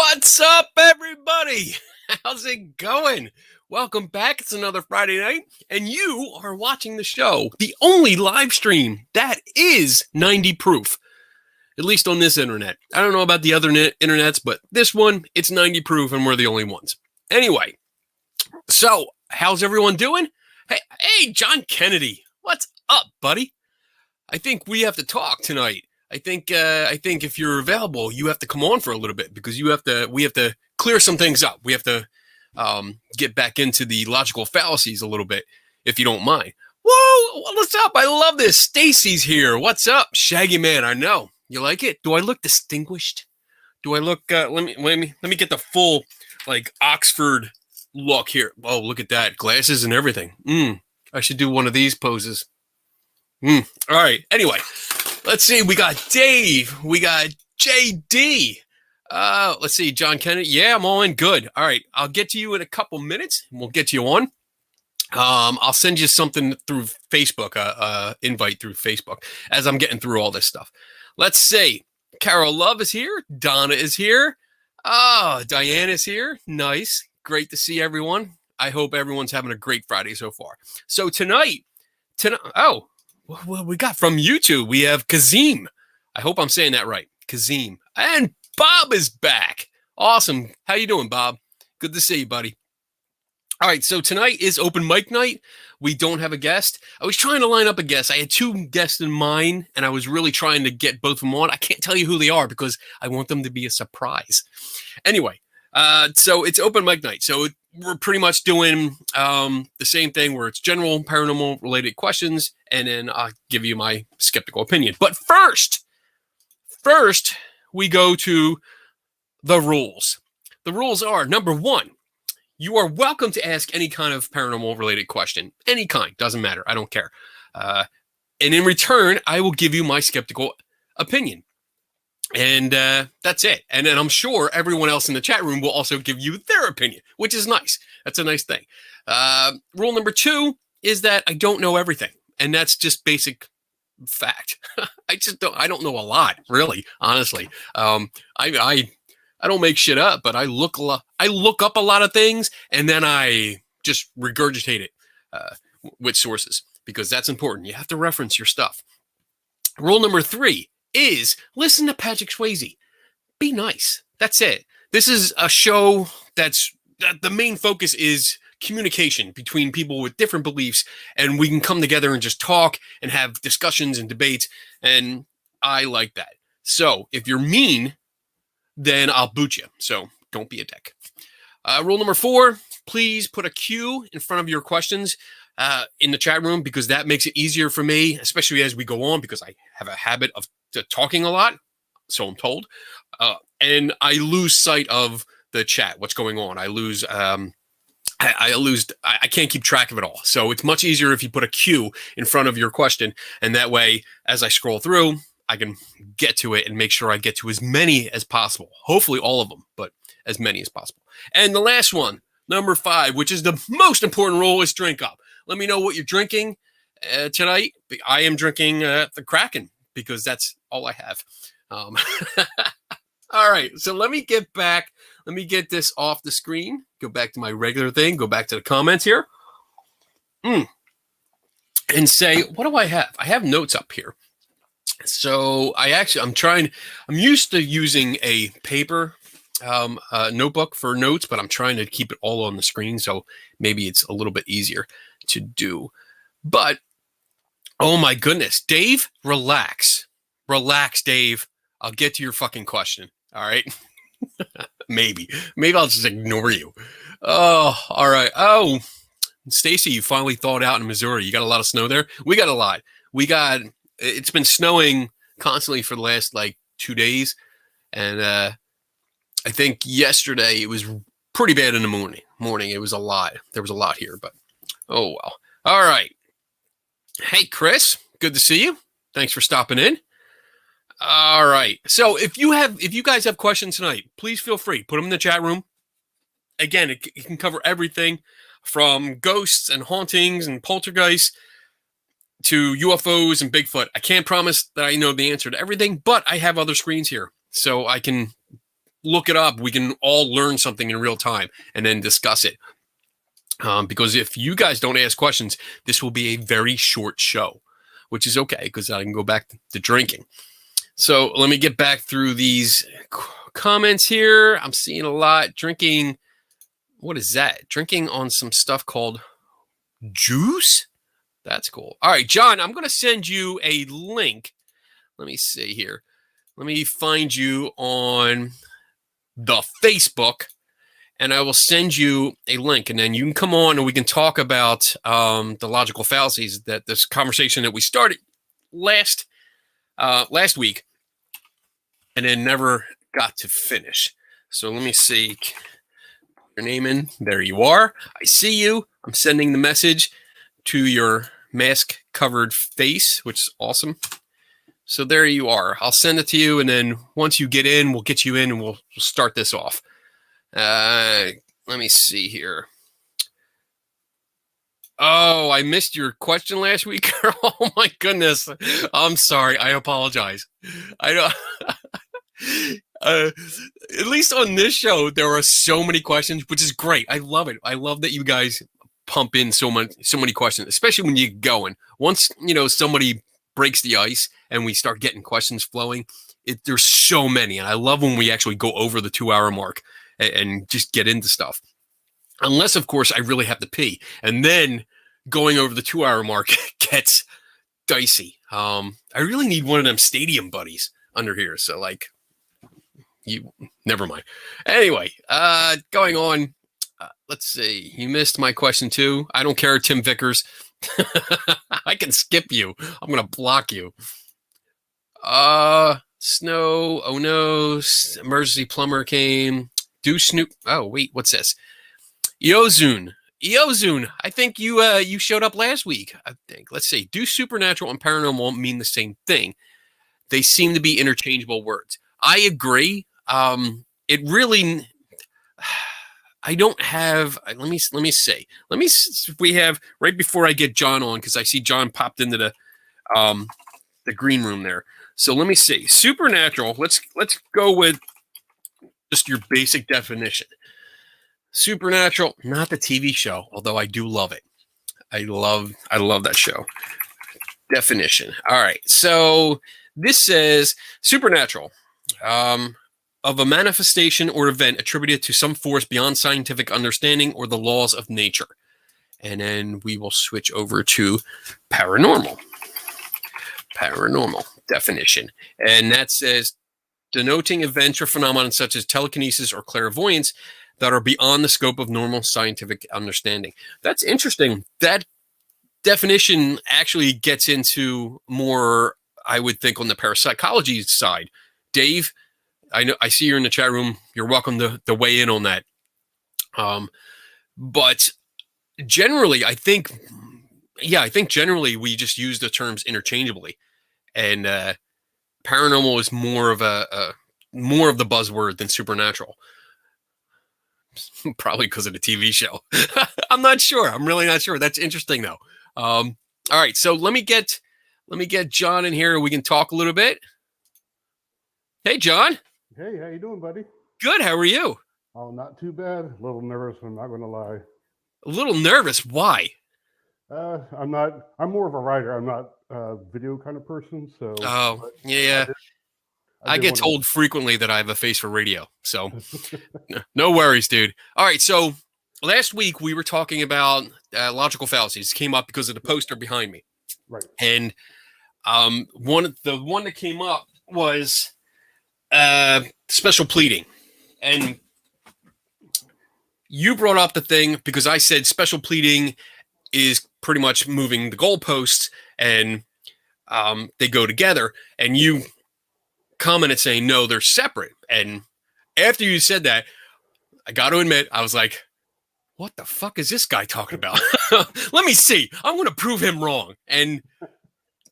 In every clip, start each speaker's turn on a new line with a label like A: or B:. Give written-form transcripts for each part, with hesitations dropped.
A: What's up, everybody? How's it going? Welcome back. It's another Friday night, and you are watching the show, the only live stream that is 90 proof, at least on this internet. I don't know about the other internets, but this one, it's 90 proof, and we're the only ones. Anyway, so how's everyone doing? Hey, John Kennedy, what's up, buddy? I think we have to talk tonight. I think if you're available, you have to come on for a little bit because we have to clear some things up. We have to get back into the logical fallacies a little bit, if you don't mind. Whoa, what's up? I love this. Stacy's here. What's up, Shaggy Man? I know you like it. Do I look distinguished? Do I look? Let me get the full like Oxford look here. Oh, look at that, glasses and everything. I should do one of these poses. All right. Anyway. Let's see. We got Dave. We got JD. Let's see. John Kennedy. Yeah, I'm all in. Good. All right. I'll get to you in a couple minutes. We'll get you on. I'll send you something through Facebook, invite through Facebook as I'm getting through all this stuff. Let's see. Carol Love is here. Donna is here. Oh, Diane is here. Nice. Great to see everyone. I hope everyone's having a great Friday so far. So tonight, well, we got from YouTube, we have Kazim. I hope I'm saying that right. Kazim. And Bob is back. Awesome. How you doing, Bob? Good to see you, buddy. All right, so tonight is open mic night. We don't have a guest. I was trying to line up a guest. I had two guests in mind, and I was really trying to get both of them on. I can't tell you who they are because I want them to be a surprise. Anyway, so it's open mic night. So we're pretty much doing the same thing where it's general paranormal related questions, and then I'll give you my skeptical opinion. But first, we go to the rules. The rules are, number one, you are welcome to ask any kind of paranormal related question. Any kind, doesn't matter. I don't care. And in return, I will give you my skeptical opinion. And that's it. And then I'm sure everyone else in the chat room will also give you their opinion, which is nice. That's a nice thing. Rule number two is that I don't know everything. And that's just basic fact. I don't know a lot, really, honestly. I don't make shit up, but I look up a lot of things and then I just regurgitate it with sources because that's important. You have to reference your stuff. Rule number three is listen to Patrick Swayze. Be nice. That's it. This is a show that the main focus is communication between people with different beliefs, and we can come together and just talk and have discussions and debates, and I like that. So if you're mean, then I'll boot you. So don't be a dick. Rule number four, please put a Q in front of your questions in the chat room because that makes it easier for me, especially as we go on, because I have a habit of talking a lot, so I'm told, and I lose sight of the chat, what's going on. I lose, I can't keep track of it all. So it's much easier if you put a Q in front of your question, and that way, as I scroll through, I can get to it and make sure I get to as many as possible. Hopefully all of them, but as many as possible. And the last one, number 5, which is the most important rule, is drink up. Let me know what you're drinking tonight. I am drinking the Kraken because that's all I have. All right, so let me get back. Let me get this off the screen. Go back to my regular thing. Go back to the comments here. And say, what do I have? I have notes up here. So I'm used to using a paper notebook for notes, but I'm trying to keep it all on the screen. So maybe it's a little bit easier to do. But, oh my goodness, Dave, relax. Relax, Dave. I'll get to your fucking question. All right. Maybe I'll just ignore you. Oh, all right. Oh, Stacy, you finally thawed out in Missouri. You got a lot of snow there. We got a lot. It's been snowing constantly for the last 2 days. And, I think yesterday it was pretty bad in the morning. It was a lot. There was a lot here, but oh well. All right. Hey, Chris, good to see you. Thanks for stopping in. All right. So if you guys have questions tonight, please feel free. Put them in the chat room. Again, it can cover everything from ghosts and hauntings and poltergeists to UFOs and Bigfoot. I can't promise that I know the answer to everything, but I have other screens here, so I can look it up. We can all learn something in real time and then discuss it. Because if you guys don't ask questions, this will be a very short show, which is okay because I can go back to drinking. So let me get back through these comments here. I'm seeing a lot. Drinking. What is that? Drinking on some stuff called juice? That's cool. All right, John, I'm going to send you a link. Let me see here. Let me find you on the Facebook, and I will send you a link, and then you can come on and we can talk about the logical fallacies, that this conversation that we started last week and then never got to finish. So let me see. Your name in. There you are. I see you. I'm sending the message to your mask-covered face, which is awesome. So there you are. I'll send it to you, and then once you get in, we'll get you in, and we'll start this off. Let me see here. Oh, I missed your question last week. Oh my goodness. I'm sorry. I apologize. I don't. At least on this show, there are so many questions, which is great. I love it. I love that you guys pump in so many questions, especially when you get going. Once somebody breaks the ice and we start getting questions flowing, there's so many, and I love when we actually go over the 2-hour mark and just get into stuff. Unless, of course, I really have to pee, and then going over the 2-hour mark gets dicey. I really need one of them stadium buddies under here. So never mind. Anyway, going on. Let's see. You missed my question too. I don't care, Tim Vickers. I can skip you. I'm gonna block you. Snow. Oh no. Emergency plumber came. Do Snoop. Oh wait, what's this? Iozun. I think you showed up last week. I think. Let's see. Do supernatural and paranormal mean the same thing? They seem to be interchangeable words. I agree. It really. I don't have. Let me see. We have right before I get John on, because I see John popped into the green room there. So let me see. Supernatural. Let's go with just your basic definition. Supernatural, not the TV show, although I do love it. I love that show. Definition. All right. So this says supernatural. Of a manifestation or event attributed to some force beyond scientific understanding or the laws of nature. And then we will switch over to paranormal. Paranormal definition. And that says denoting events or phenomena such as telekinesis or clairvoyance that are beyond the scope of normal scientific understanding. That's interesting. That definition actually gets into more, I would think, on the parapsychology side. Dave, I see you're in the chat room. You're welcome to weigh in on that. But generally, I think generally we just use the terms interchangeably, and paranormal is more of the buzzword than supernatural. Probably because of the TV show. I'm not sure. I'm really not sure. That's interesting though. All right, so let me get John in here. We can talk a little bit. Hey, John.
B: Hey, how you doing, buddy?
A: Good. How are you?
B: Oh, not too bad. A little nervous. I'm not going to lie.
A: A little nervous. Why?
B: I'm more of a writer. I'm not a video kind of person. So.
A: Oh, yeah. I get told frequently that I have a face for radio. So no worries, dude. All right. So last week we were talking about logical fallacies. It came up because of the poster behind me.
B: Right.
A: And the one that came up was special pleading. And you brought up the thing because I said special pleading is pretty much moving the goalposts, and they go together. And you commented saying, no, they're separate. And after you said that, I got to admit, I was like, what the fuck is this guy talking about? Let me see. I'm going to prove him wrong. And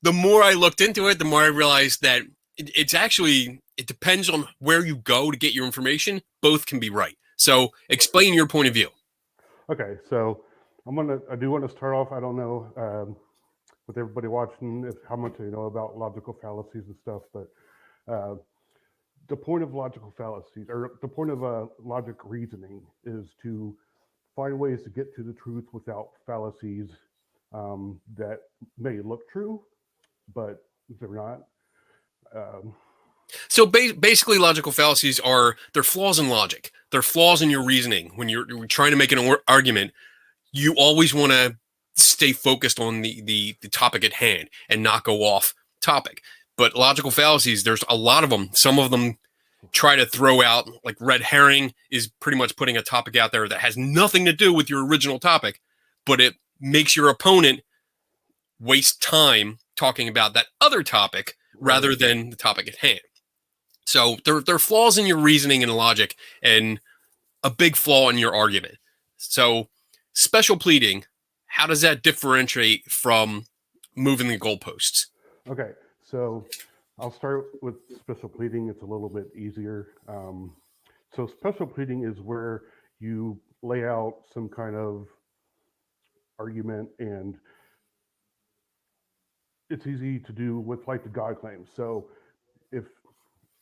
A: the more I looked into it, the more I realized that it depends on where you go to get your information. Both can be right. So explain your point of view.
B: Okay. So I do want to start off. I don't know with everybody watching how much they know about logical fallacies and stuff, but the point of logical fallacies, or the point of logic reasoning, is to find ways to get to the truth without fallacies that may look true, but they're not. Um,
A: So basically, logical fallacies they're flaws in logic. They're flaws in your reasoning. When you're trying to make an argument, you always want to stay focused on the topic at hand and not go off topic. But logical fallacies, there's a lot of them. Some of them try to throw out, like red herring is pretty much putting a topic out there that has nothing to do with your original topic, but it makes your opponent waste time talking about that other topic rather than the topic at hand. So they're flaws in your reasoning and logic, and a big flaw in your argument. So special pleading, how does that differentiate from moving the goalposts?
B: Okay, so I'll start with special pleading. It's a little bit easier. So special pleading is where you lay out some kind of argument, and it's easy to do with like the God claim. So if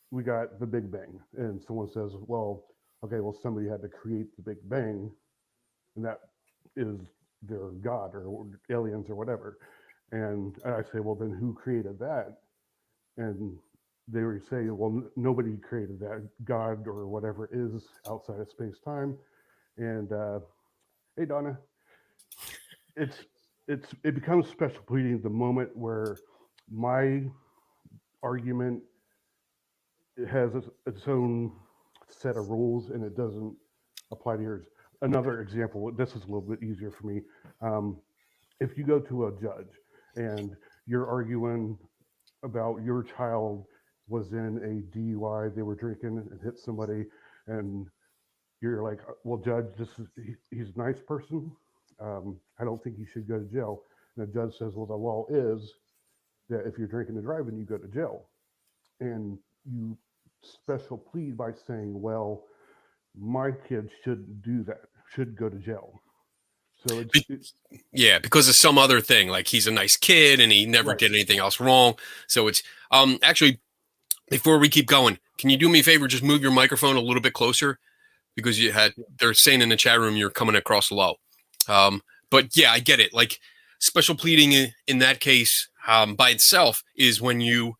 B: we got the Big Bang and someone says, well, okay, well, somebody had to create the Big Bang, and that is their God or aliens or whatever. And I say, well, then who created that? And they would say, well, nobody created that. God or whatever is outside of space time. And hey, Donna, it becomes special pleading the moment where my argument has its own set of rules and it doesn't apply to yours. Another example, this is a little bit easier for me. If you go to a judge and you're arguing about your child was in a DUI, they were drinking and hit somebody, and you're like, well, judge, he's a nice person. I don't think he should go to jail. And the judge says, well, the law is that if you're drinking and driving, you go to jail. And you special plead by saying, well, my kid shouldn't do that, should go to jail. So
A: yeah, because of some other thing, like he's a nice kid and he never did anything else wrong. So it's actually, before we keep going, can you do me a favor? Just move your microphone a little bit closer, because they're saying in the chat room you're coming across low. But yeah, I get it. Like special pleading in that case by itself is when you,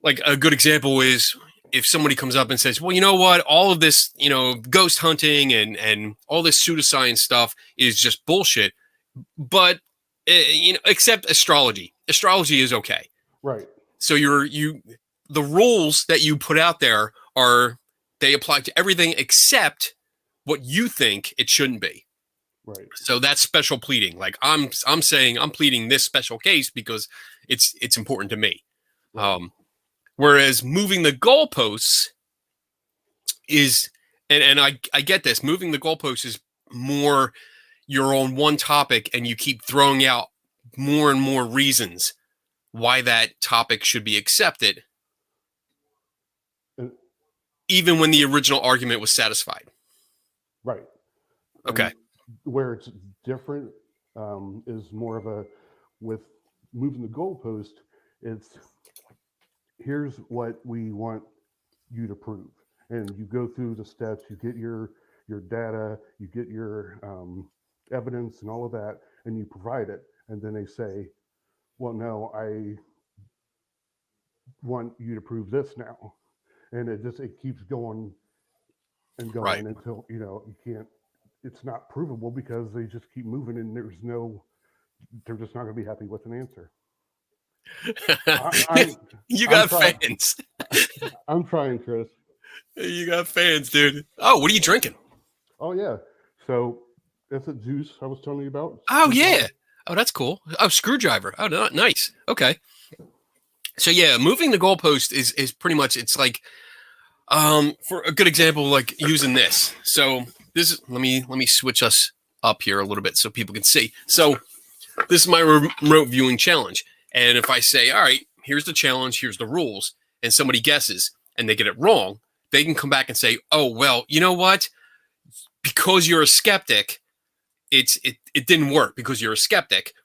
A: like a good example is if somebody comes up and says, well, you know what, all of this, ghost hunting and all this pseudoscience stuff is just bullshit. But, except astrology. Astrology is okay.
B: Right.
A: So the rules that you put out there they apply to everything except what you think it shouldn't be.
B: Right.
A: So that's special pleading. Like I'm saying I'm pleading this special case because it's important to me. Right. Whereas moving the goalposts is, and I get this, moving the goalposts is more you're on one topic and you keep throwing out more and more reasons why that topic should be accepted, even when the original argument was satisfied.
B: Right.
A: Okay.
B: And where it's different is more of with moving the goalpost, it's here's what we want you to prove. And you go through the steps, you get your data, you get your evidence and all of that, and you provide it. And then they say, well, no, I want you to prove this now. And it keeps going and going until, you can't, it's not provable because they just keep moving and they're just not going to be happy with an answer.
A: You got fans.
B: I'm trying, Chris.
A: You got fans, dude. Oh, what are you drinking?
B: Oh, yeah. So that's a juice I was telling you about.
A: Oh, yeah. Oh, that's cool. Oh, screwdriver. Oh, nice. Okay. So, yeah, moving the goalpost is pretty much, it's like, for a good example, like using this. So this is, let me switch us up here a little bit so people can see. So this is my remote viewing challenge. And if I say, all right, here's the challenge, here's the rules, and somebody guesses and they get it wrong, they can come back and say, oh, well, you know what? Because you're a skeptic, it didn't work because you're a skeptic.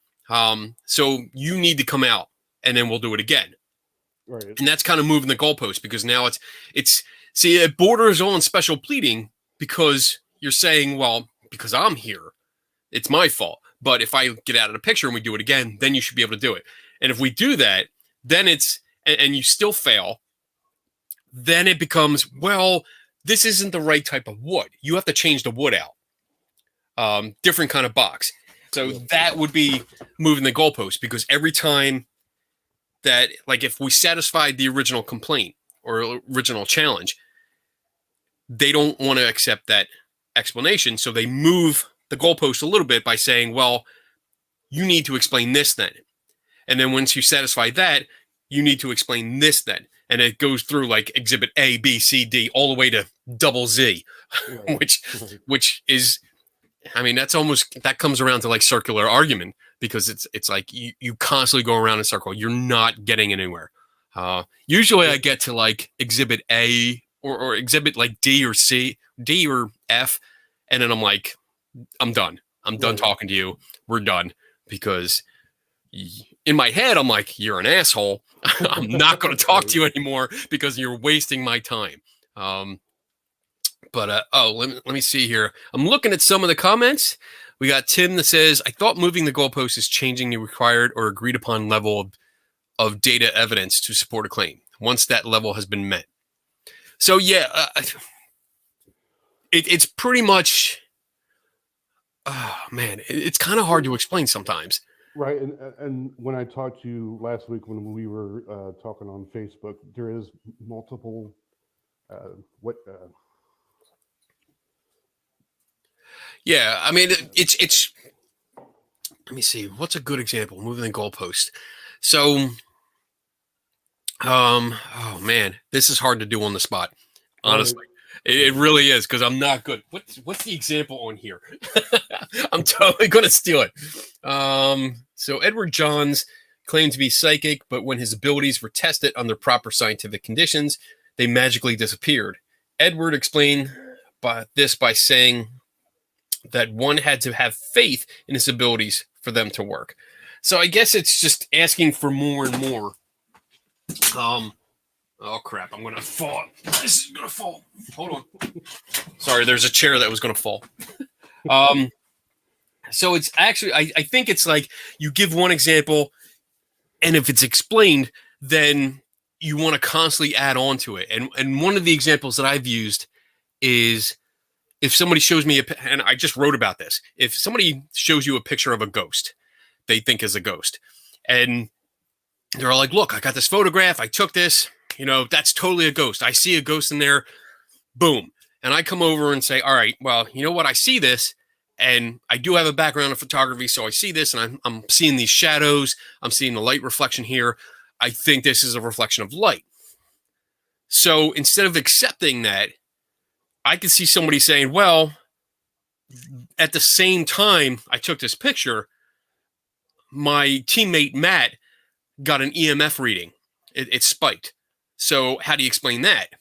A: So you need to come out and then we'll do it again.
B: Right.
A: And that's kind of moving the goalpost, because now see, it borders on special pleading, because you're saying, well, because I'm here, it's my fault. But if I get out of the picture and we do it again, then you should be able to do it. And if we do that, then and you still fail, then it becomes, well, this isn't the right type of wood. You have to change the wood out. Different kind of box. So that would be moving the goalpost, because every time that, like, if we satisfied the original complaint or original challenge, they don't want to accept that explanation. So they move the goalpost a little bit by saying, well, you need to explain this then. And then once you satisfy that, you need to explain this then. And it goes through like exhibit A, B, C, D, all the way to double Z,
B: Right.
A: which is, I mean, that comes around to like circular argument, because it's like you constantly go around in a circle. You're not getting anywhere. Usually I get to like exhibit A or exhibit like D or C, D or F. And then I'm like, I'm done. I'm done talking to you. We're done. Because in my head, I'm like, you're an asshole. I'm not going to talk to you anymore because you're wasting my time. But let me see here. I'm looking at some of the comments. We got Tim that says, I thought moving the goalpost is changing the required or agreed upon level of data evidence to support a claim once that level has been met. So yeah, it's pretty much, oh man, it's kind of hard to explain sometimes.
B: Right, and when I talked to you last week when we were talking on Facebook, there is multiple
A: Yeah, I mean, it's. Let me see. What's a good example? Moving the goalpost. So, oh man, this is hard to do on the spot. Honestly, it really is, because I'm not good. What's the example on here? I'm totally gonna steal it. So Edward Johns claimed to be psychic, but when his abilities were tested under proper scientific conditions, they magically disappeared. Edward explained this by saying that one had to have faith in his abilities for them to work. So I guess it's just asking for more and more. Oh crap, I'm gonna fall. This is gonna fall. Hold on. Sorry, there's a chair that was gonna fall. So it's actually, I think it's like you give one example, and if it's explained, then you want to constantly add on to it. And one of the examples that I've used is, if somebody shows me and I just wrote about this, if somebody shows you a picture of a ghost, they think is a ghost, and they're all like, look, I got this photograph, I took this, that's totally a ghost. I see a ghost in there, boom. And I come over and say, all right, well, you know what? I see this, and I do have a background in photography, so I see this, and I'm seeing these shadows, I'm seeing the light reflection here. I think this is a reflection of light. So instead of accepting that, I could see somebody saying, well, at the same time I took this picture, my teammate Matt got an EMF reading. It spiked. So how do you explain that?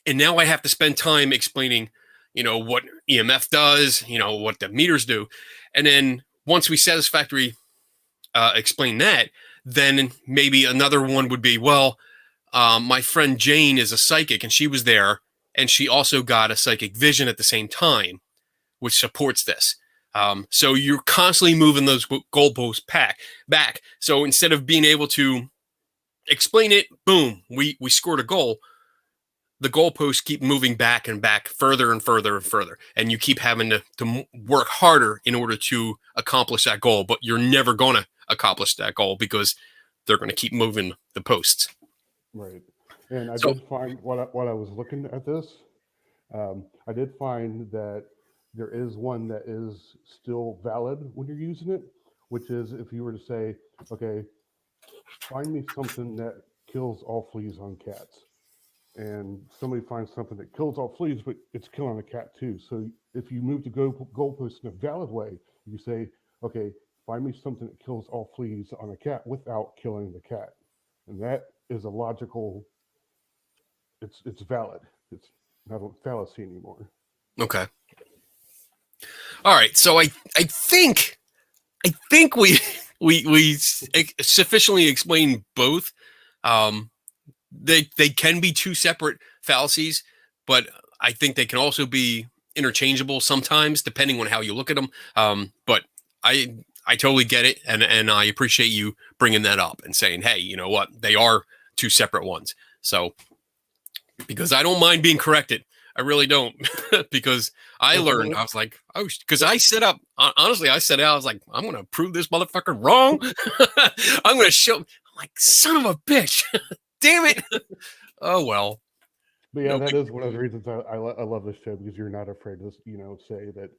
A: And now I have to spend time explaining, what EMF does, what the meters do. And then once we satisfactorily explain that, then maybe another one would be, well, my friend Jane is a psychic, and she was there, and she also got a psychic vision at the same time, which supports this. So you're constantly moving those goalposts back. So instead of being able to explain it, boom, we scored a goal. The goalposts keep moving back and back, further and further and further. And you keep having to work harder in order to accomplish that goal. But you're never going to accomplish that goal, because they're going to keep moving the posts.
B: Right. And I did find, while I was looking at this, I did find that there is one that is still valid when you're using it, which is if you were to say, okay, find me something that kills all fleas on cats. And somebody finds something that kills all fleas, but it's killing a cat too. So if you move the goalpost in a valid way, you say, okay, find me something that kills all fleas on a cat without killing the cat. And that is a logical, it's valid. It's not a fallacy anymore.
A: Okay. All right. So I think we sufficiently explained both. They can be two separate fallacies, but I think they can also be interchangeable sometimes, depending on how you look at them. But I totally get it, and I appreciate you bringing that up and saying, hey, you know what, they are two separate ones. So because I don't mind being corrected. I really don't, because I learned, I was like, oh, because I set up, honestly, I set out, I was like, I'm going to prove this motherfucker wrong. I'm going to show, I'm like, son of a bitch. Damn it. Oh, well.
B: But yeah, that is one of the reasons I love this show, because you're not afraid to, say that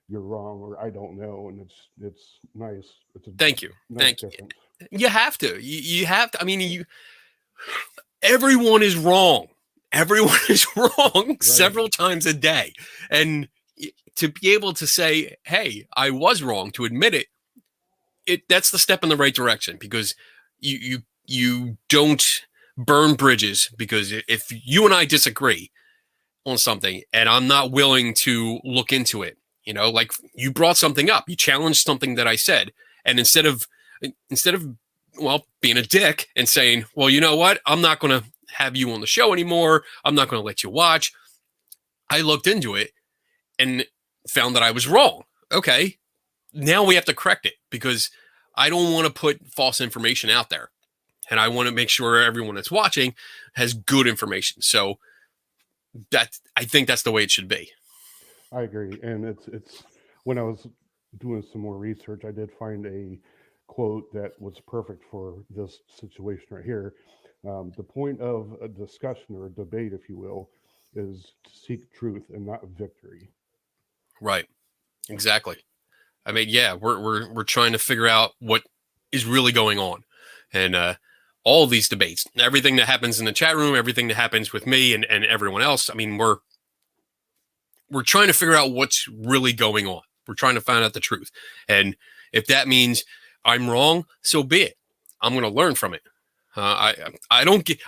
B: you're wrong or I don't know. And it's nice.
A: Thank you.
B: Nice
A: Thank
B: difference.
A: you. You have to, you have to, I mean, everyone is wrong. Everyone is wrong several times a day. And to be able to say, hey, I was wrong, to admit it, that's the step in the right direction, because you don't burn bridges, because if you and I disagree on something and I'm not willing to look into it, like you brought something up, you challenged something that I said, and instead of being a dick and saying, well, you know what, I'm not going to have you on the show anymore, I'm not going to let you watch, I looked into it and found that I was wrong. Okay, now we have to correct it, because I don't want to put false information out there, and I want to make sure everyone that's watching has good information. So I think that's the way it should be.
B: I agree. And it's when I was doing some more research, I did find a quote that was perfect for this situation right here. The point of a discussion or a debate, if you will, is to seek truth and not victory.
A: Right. Exactly. I mean, yeah, we're trying to figure out what is really going on, and all of these debates, everything that happens in the chat room, everything that happens with me and everyone else. I mean, we're trying to figure out what's really going on. We're trying to find out the truth, and if that means I'm wrong, so be it. I'm going to learn from it. I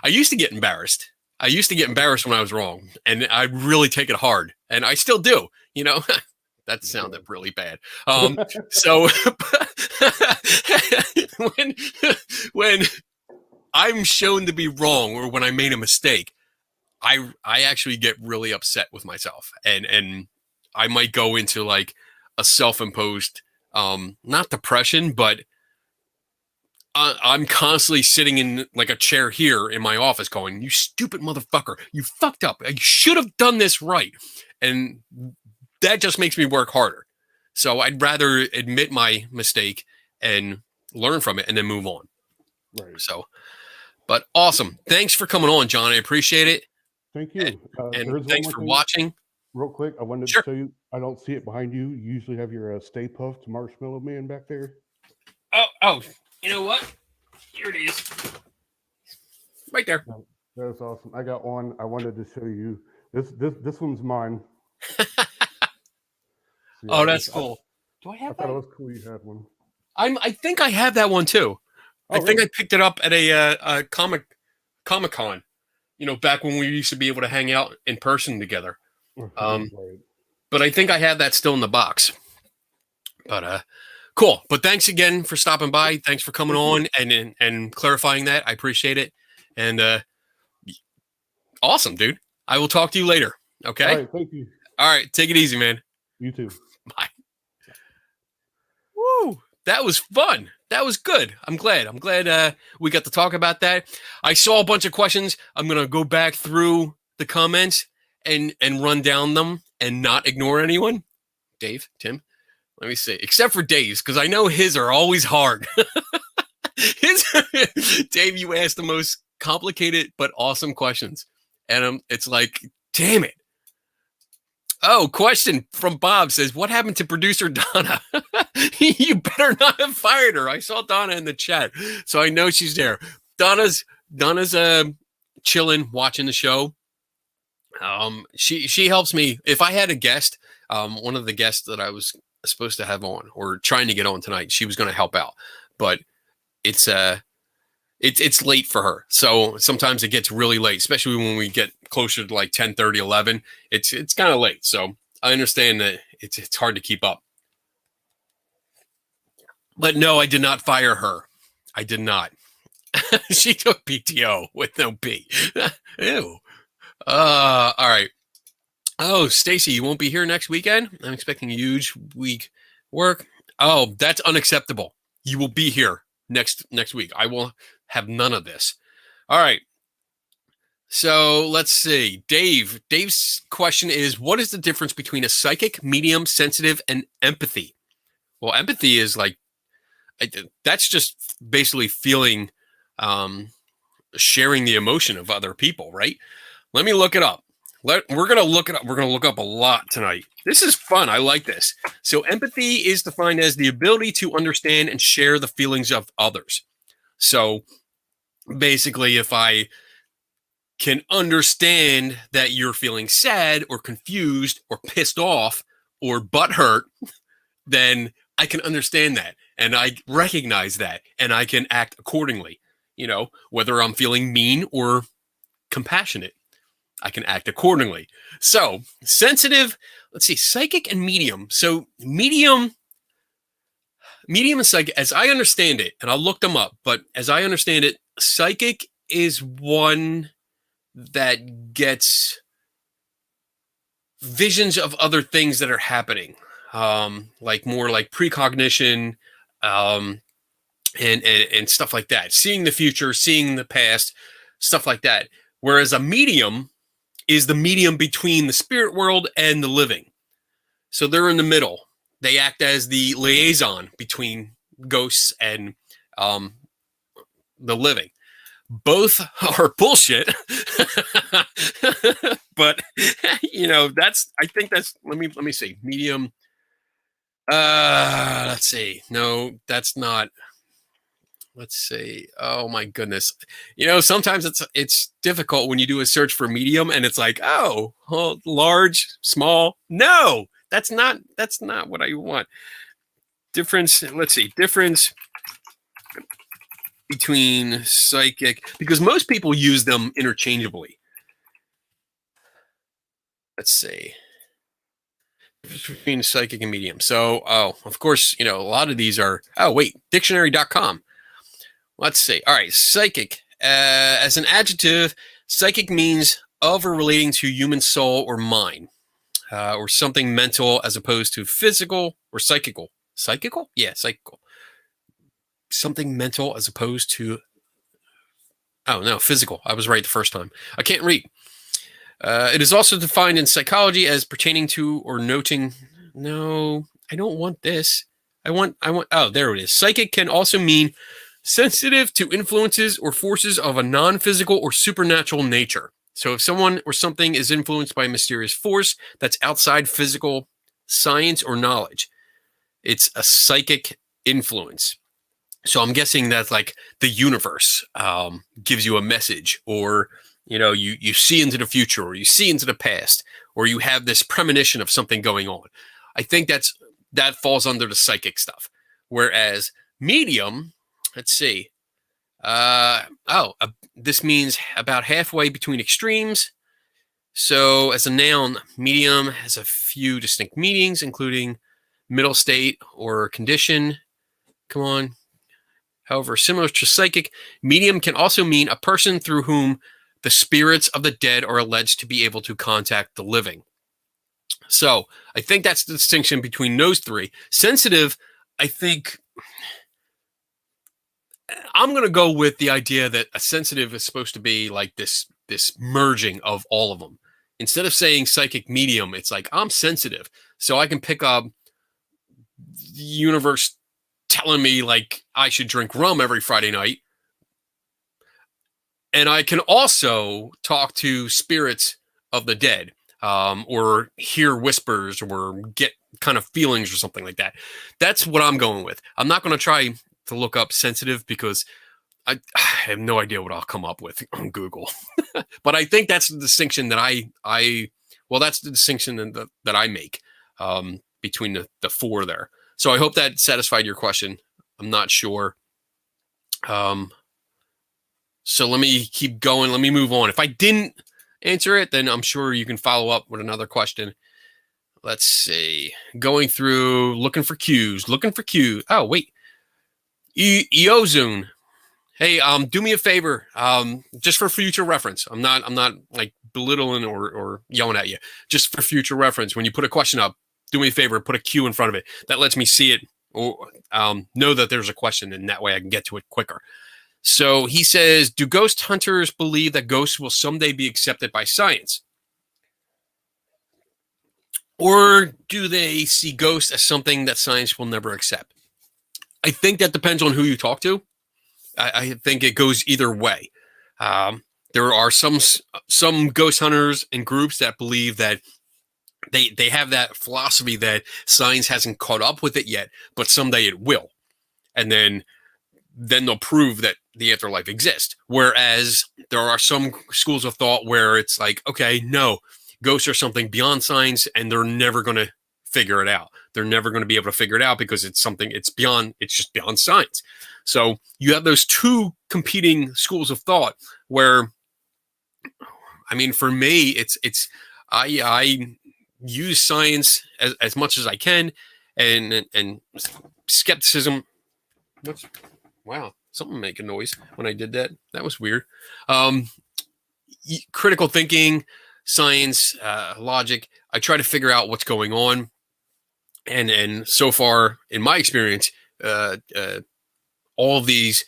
A: used to get embarrassed. I used to get embarrassed when I was wrong, and I really take it hard, and I still do. That sounded really bad. So when I'm shown to be wrong, or when I made a mistake, I actually get really upset with myself, and I might go into like a self-imposed, not depression, but I'm constantly sitting in like a chair here in my office going, you stupid motherfucker, you fucked up. I should have done this right. And that just makes me work harder. So I'd rather admit my mistake and learn from it and then move on.
B: Right.
A: So, but awesome. Thanks for coming on, John. I appreciate it.
B: Thank you.
A: And thanks for watching.
B: Real quick, I wanted to show you, I don't see it behind you. You usually have your Stay Puft Marshmallow Man back there.
A: Oh, you know what? Here it is. Right there.
B: That's awesome. I got one. I wanted to show you. This one's mine.
A: Oh, that's cool. Do I have that?
B: I thought it was cool you had one.
A: I think I have that one too. I think I picked it up at a Comic-Con, back when we used to be able to hang out in person together. But I think I have that still in the box. But cool. But thanks again for stopping by. Thanks for coming on and clarifying that. I appreciate it. And awesome, dude. I will talk to you later. Okay?
B: All right, thank you.
A: All right. Take it easy, man.
B: You too.
A: Bye. Woo. That was fun. That was good. I'm glad we got to talk about that. I saw a bunch of questions. I'm going to go back through the comments and run down them and not ignore anyone. Dave, Tim, let me see. Except for Dave's, because I know his are always hard. Dave, you asked the most complicated but awesome questions. And it's like, damn it. Oh, question from Bob says, what happened to producer Donna? You better not have fired her. I saw Donna in the chat, so I know she's there. Donna's chilling, watching the show. She helps me. If I had a guest, one of the guests that I was supposed to have on or trying to get on tonight, she was going to help out, but it's late for her. So sometimes it gets really late, especially when we get closer to like 10:30, 11. It's kind of late. So I understand that it's hard to keep up. But no, I did not fire her. I did not. She took PTO with no P. Ew. All right. Oh, Stacy, you won't be here next weekend? I'm expecting a huge week work. Oh, that's unacceptable. You will be here next week. I will have none of this. All right. So let's see. Dave's question is, what is the difference between a psychic, medium, sensitive, and empathy? Well, empathy is like, that's just basically feeling, sharing the emotion of other people, right? Let me look it up. We're going to look it up. We're going to look up a lot tonight. This is fun. I like this. So empathy is defined as the ability to understand and share the feelings of others. So basically, if I can understand that you're feeling sad or confused or pissed off or butthurt, then I can understand that. And I recognize that and I can act accordingly, whether I'm feeling mean or compassionate. I can act accordingly. So sensitive, let's see, psychic and medium. So medium and psychic, as I understand it, and I'll look them up, but as I understand it, psychic is one that gets visions of other things that are happening, like more like precognition, and stuff like that. Seeing the future, seeing the past, stuff like that. Whereas a medium is the medium between the spirit world and the living. So they're in the middle. They act as the liaison between ghosts and the living. Both are bullshit. But I think that's let me see. Medium. Let's see. No, that's not. Let's see. Oh my goodness. Sometimes it's difficult when you do a search for medium and it's like, oh, large, small. No, that's not what I want. Difference. Let's see. Difference between psychic, because most people use them interchangeably. Let's see. Between psychic and medium. So, of course, a lot of these are, dictionary.com. Let's see. All right. Psychic. As an adjective, psychic means of or relating to human soul or mind, or something mental as opposed to physical or psychical. Psychical? Yeah, psychical. Something mental as opposed to, physical. I was right the first time. I can't read. It is also defined in psychology as pertaining to or noting. No, I don't want this. I want, there it is. Psychic can also mean sensitive to influences or forces of a non-physical or supernatural nature. So if someone or something is influenced by a mysterious force that's outside physical science or knowledge, it's a psychic influence. So I'm guessing that's like the universe gives you a message, or you see into the future, or you see into the past, or you have this premonition of something going on. I think that falls under the psychic stuff. Whereas medium, let's see. This means about halfway between extremes. So as a noun, medium has a few distinct meanings, including middle state or condition. Come on. However, similar to psychic, medium can also mean a person through whom the spirits of the dead are alleged to be able to contact the living. So I think that's the distinction between those three. Sensitive, I think I'm going to go with the idea that a sensitive is supposed to be like this merging of all of them. Instead of saying psychic medium, it's like I'm sensitive, so I can pick up the universe telling me like I should drink rum every Friday night. And I can also talk to spirits of the dead, or hear whispers or get kind of feelings or something like that. That's what I'm going with. I'm not going to try to look up sensitive because I have no idea what I'll come up with on Google. But I think that's the distinction that that's the distinction that I make between the four there. So I hope that satisfied your question. I'm not sure. So let me keep going. Let me move on. If I didn't answer it, then I'm sure you can follow up with another question. Let's see. Going through, looking for cues. Oh, wait. Eozune. Hey, do me a favor, just for future reference. I'm not like belittling or yelling at you. Just for future reference, when you put a question up, do me a favor, put a Q in front of it. That lets me see it or know that there's a question, and that way I can get to it quicker. So he says, do ghost hunters believe that ghosts will someday be accepted by science? Or do they see ghosts as something that science will never accept? I think that depends on who you talk to. I think it goes either way. There are some ghost hunters and groups that believe that they have that philosophy that science hasn't caught up with it yet, but someday it will, and then they'll prove that the afterlife exists. Whereas there are some schools of thought where it's like, okay, no, ghosts are something beyond science, and they're never going to figure it out. They're never going to be able to figure it out because it's something it's just beyond science. So you have those two competing schools of thought where, I mean, for me, I use science as much as I can, and skepticism. Wow, something making noise when I did that. That was weird. Critical thinking, science, logic. I try to figure out what's going on, and so far in my experience, all of these,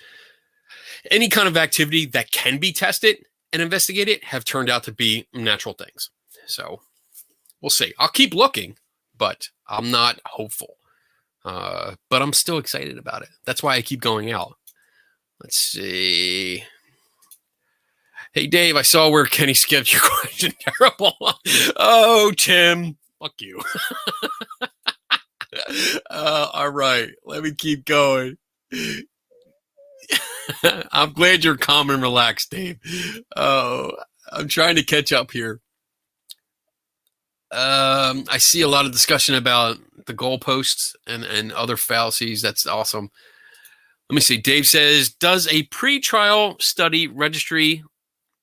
A: any kind of activity that can be tested and investigated, have turned out to be natural things. So we'll see. I'll keep looking, but I'm not hopeful. But I'm still excited about it. That's why I keep going out. Let's see. Hey, Dave, I saw where Kenny skipped your question. Terrible. Oh, Tim. Fuck you. All right. Let me keep going. I'm glad you're calm and relaxed, Dave. Oh, I'm trying to catch up here. I see a lot of discussion about the goalposts and other fallacies. That's awesome. Let me see. Dave says, does a pre-trial study registry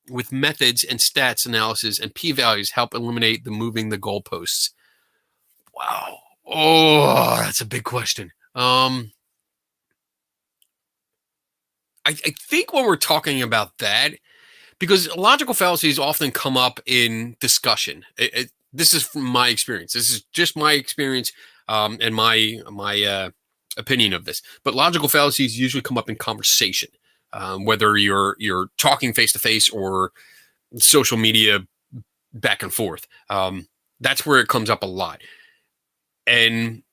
A: with methods and stats analysis and p-values help eliminate the moving the goalposts? Wow. Oh, that's a big question. I think when we're talking about that, because logical fallacies often come up in discussion. This is from my experience. This is just my experience and my opinion of this. But logical fallacies usually come up in conversation, whether you're talking face to face or social media back and forth. That's where it comes up a lot. And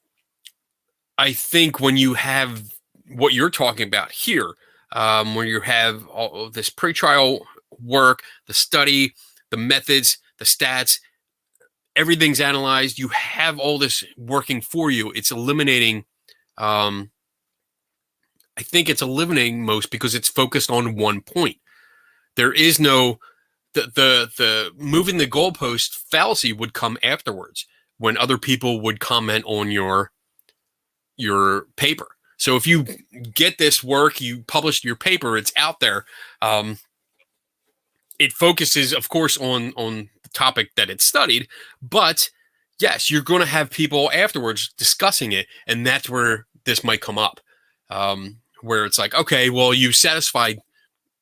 A: I think when you have what you're talking about here, where you have all of this pretrial work, the study, the methods, the stats, everything's analyzed. You have all this working for you. It's eliminating. I think it's eliminating most because it's focused on one point. There is no the moving the goalpost fallacy would come afterwards when other people would comment on your paper. So if you get this work, you published your paper, it's out there. It focuses, of course, on the topic that it studied, but yes, you're going to have people afterwards discussing it, and that's where this might come up, where it's like, okay, well, you satisfied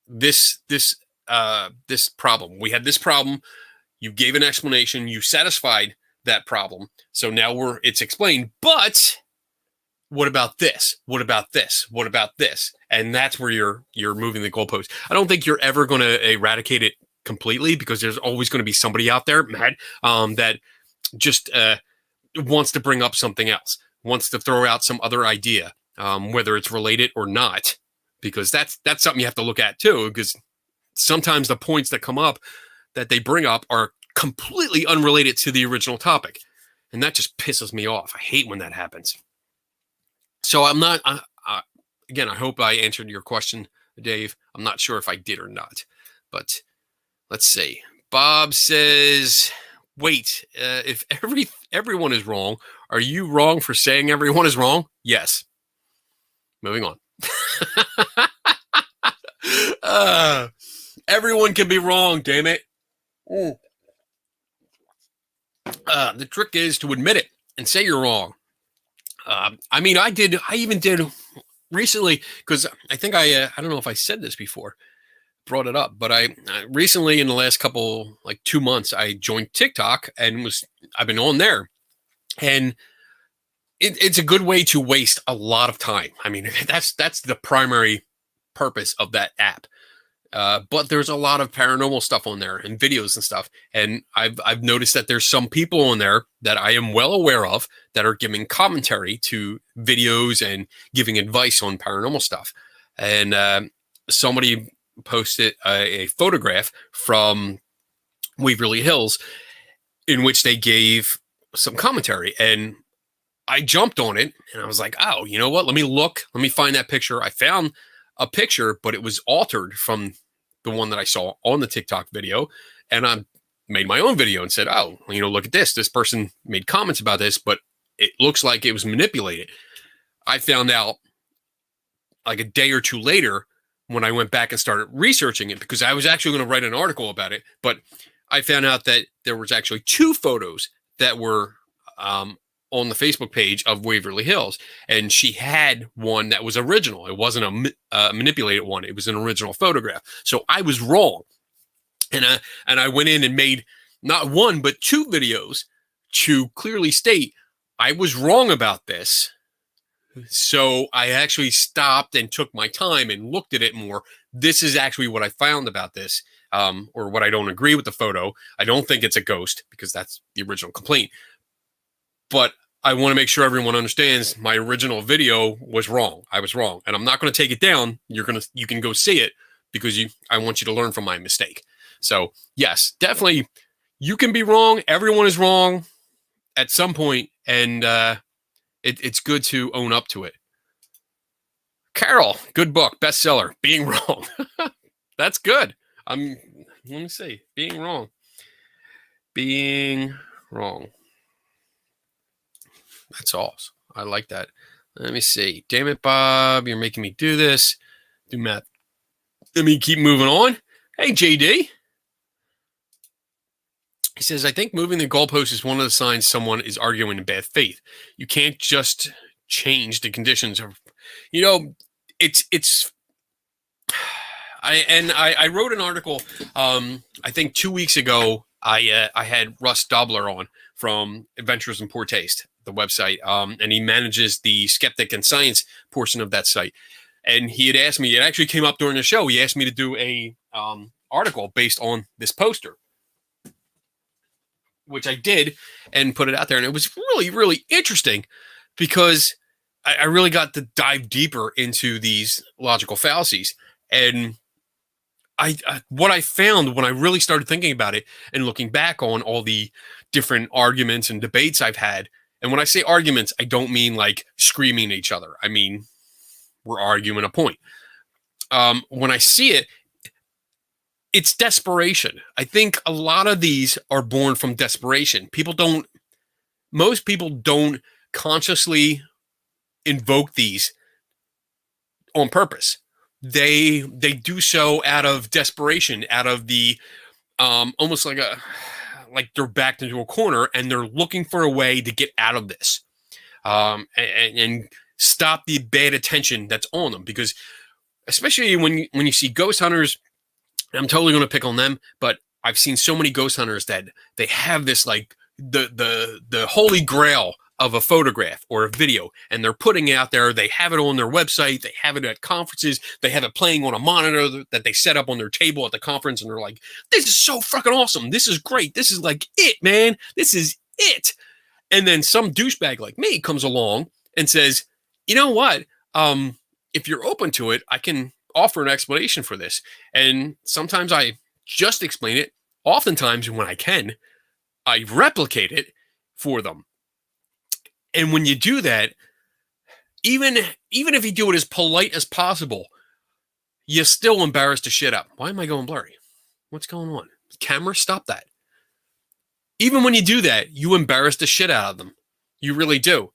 A: this problem. We had this problem. You gave an explanation. You satisfied that problem. So now it's explained, but what about this? What about this? What about this? And that's where you're moving the goalpost. I don't think you're ever going to eradicate it completely because there's always going to be somebody out there, mad, that just wants to bring up something else, wants to throw out some other idea, whether it's related or not, because that's something you have to look at too, because sometimes the points that come up that they bring up are completely unrelated to the original topic. And that just pisses me off. I hate when that happens. So I'm not, again, I hope I answered your question, Dave. I'm not sure if I did or not, but let's see. Bob says, wait, if everyone is wrong, are you wrong for saying everyone is wrong? Yes. Moving on. Everyone can be wrong, damn it. The trick is to admit it and say you're wrong. I mean, I even did recently, because I think I don't know if I said this before, brought it up, but I recently in the last couple, like 2 months, I joined TikTok and I've been on there. And it's a good way to waste a lot of time. I mean, that's the primary purpose of that app. But there's a lot of paranormal stuff on there and videos and stuff. And I've noticed that there's some people on there that I am well aware of that are giving commentary to videos and giving advice on paranormal stuff. And somebody posted a photograph from Waverly Hills in which they gave some commentary. And I jumped on it and I was like, oh, you know what? Let me look. Let me find that picture. I found a picture, but it was altered from the one that I saw on the TikTok video. And I made my own video and said, oh, look at this. This person made comments about this, but it looks like it was manipulated. I found out like a day or two later when I went back and started researching it, because I was actually going to write an article about it. But I found out that there was actually 2 photos that were on the Facebook page of Waverly Hills, and she had one that was original. It wasn't a manipulated one. It was an original photograph. So I was wrong. And I went in and made not 1, but 2 videos to clearly state I was wrong about this. So I actually stopped and took my time and looked at it more. This is actually what I found about this, or what I don't agree with the photo. I don't think it's a ghost, because that's the original complaint. But I want to make sure everyone understands my original video was wrong. I was wrong, and I'm not going to take it down. You can go see it, because I want you to learn from my mistake. So yes, definitely, you can be wrong. Everyone is wrong at some point, and it's good to own up to it. Carol, good book, bestseller. Being wrong. That's good. Let me see. Being wrong. Being wrong. That's awesome. I like that. Let me see. Damn it, Bob. You're making me do this. Do math. Let me keep moving on. Hey, JD. He says, I think moving the goalpost is one of the signs someone is arguing in bad faith. You can't just change the conditions of, I wrote an article, I think 2 weeks ago. I had Russ Dobler on from Adventures in Poor Taste, the website, and he manages the Skeptic and Science portion of that site. And he had asked me, it actually came up during the show, he asked me to do a article based on this poster, which I did and put it out there. And it was really, really interesting, because I really got to dive deeper into these logical fallacies. And what I found when I really started thinking about it and looking back on all the different arguments and debates I've had, and when I say arguments, I don't mean like screaming at each other. I mean, we're arguing a point. When I see it, it's desperation. I think a lot of these are born from desperation. Most people don't consciously invoke these on purpose. They do so out of desperation, out of the almost like they're backed into a corner and they're looking for a way to get out of this, and stop the bad attention that's on them. Because especially when you see ghost hunters, I'm totally going to pick on them, but I've seen so many ghost hunters that they have this like the holy grail of a photograph or a video, and they're putting it out there. They have it on their website. They have it at conferences. They have it playing on a monitor that they set up on their table at the conference, and they're like, this is so fucking awesome. This is great. This is like it, man. This is it. And then some douchebag like me comes along and says, you know what? If you're open to it, I can offer an explanation for this. And sometimes I just explain it. Oftentimes when I can, I replicate it for them. And when you do that, even if you do it as polite as possible, you still embarrass the shit out. Why am I going blurry? What's going on? Camera, stop that. Even when you do that, you embarrass the shit out of them. You really do.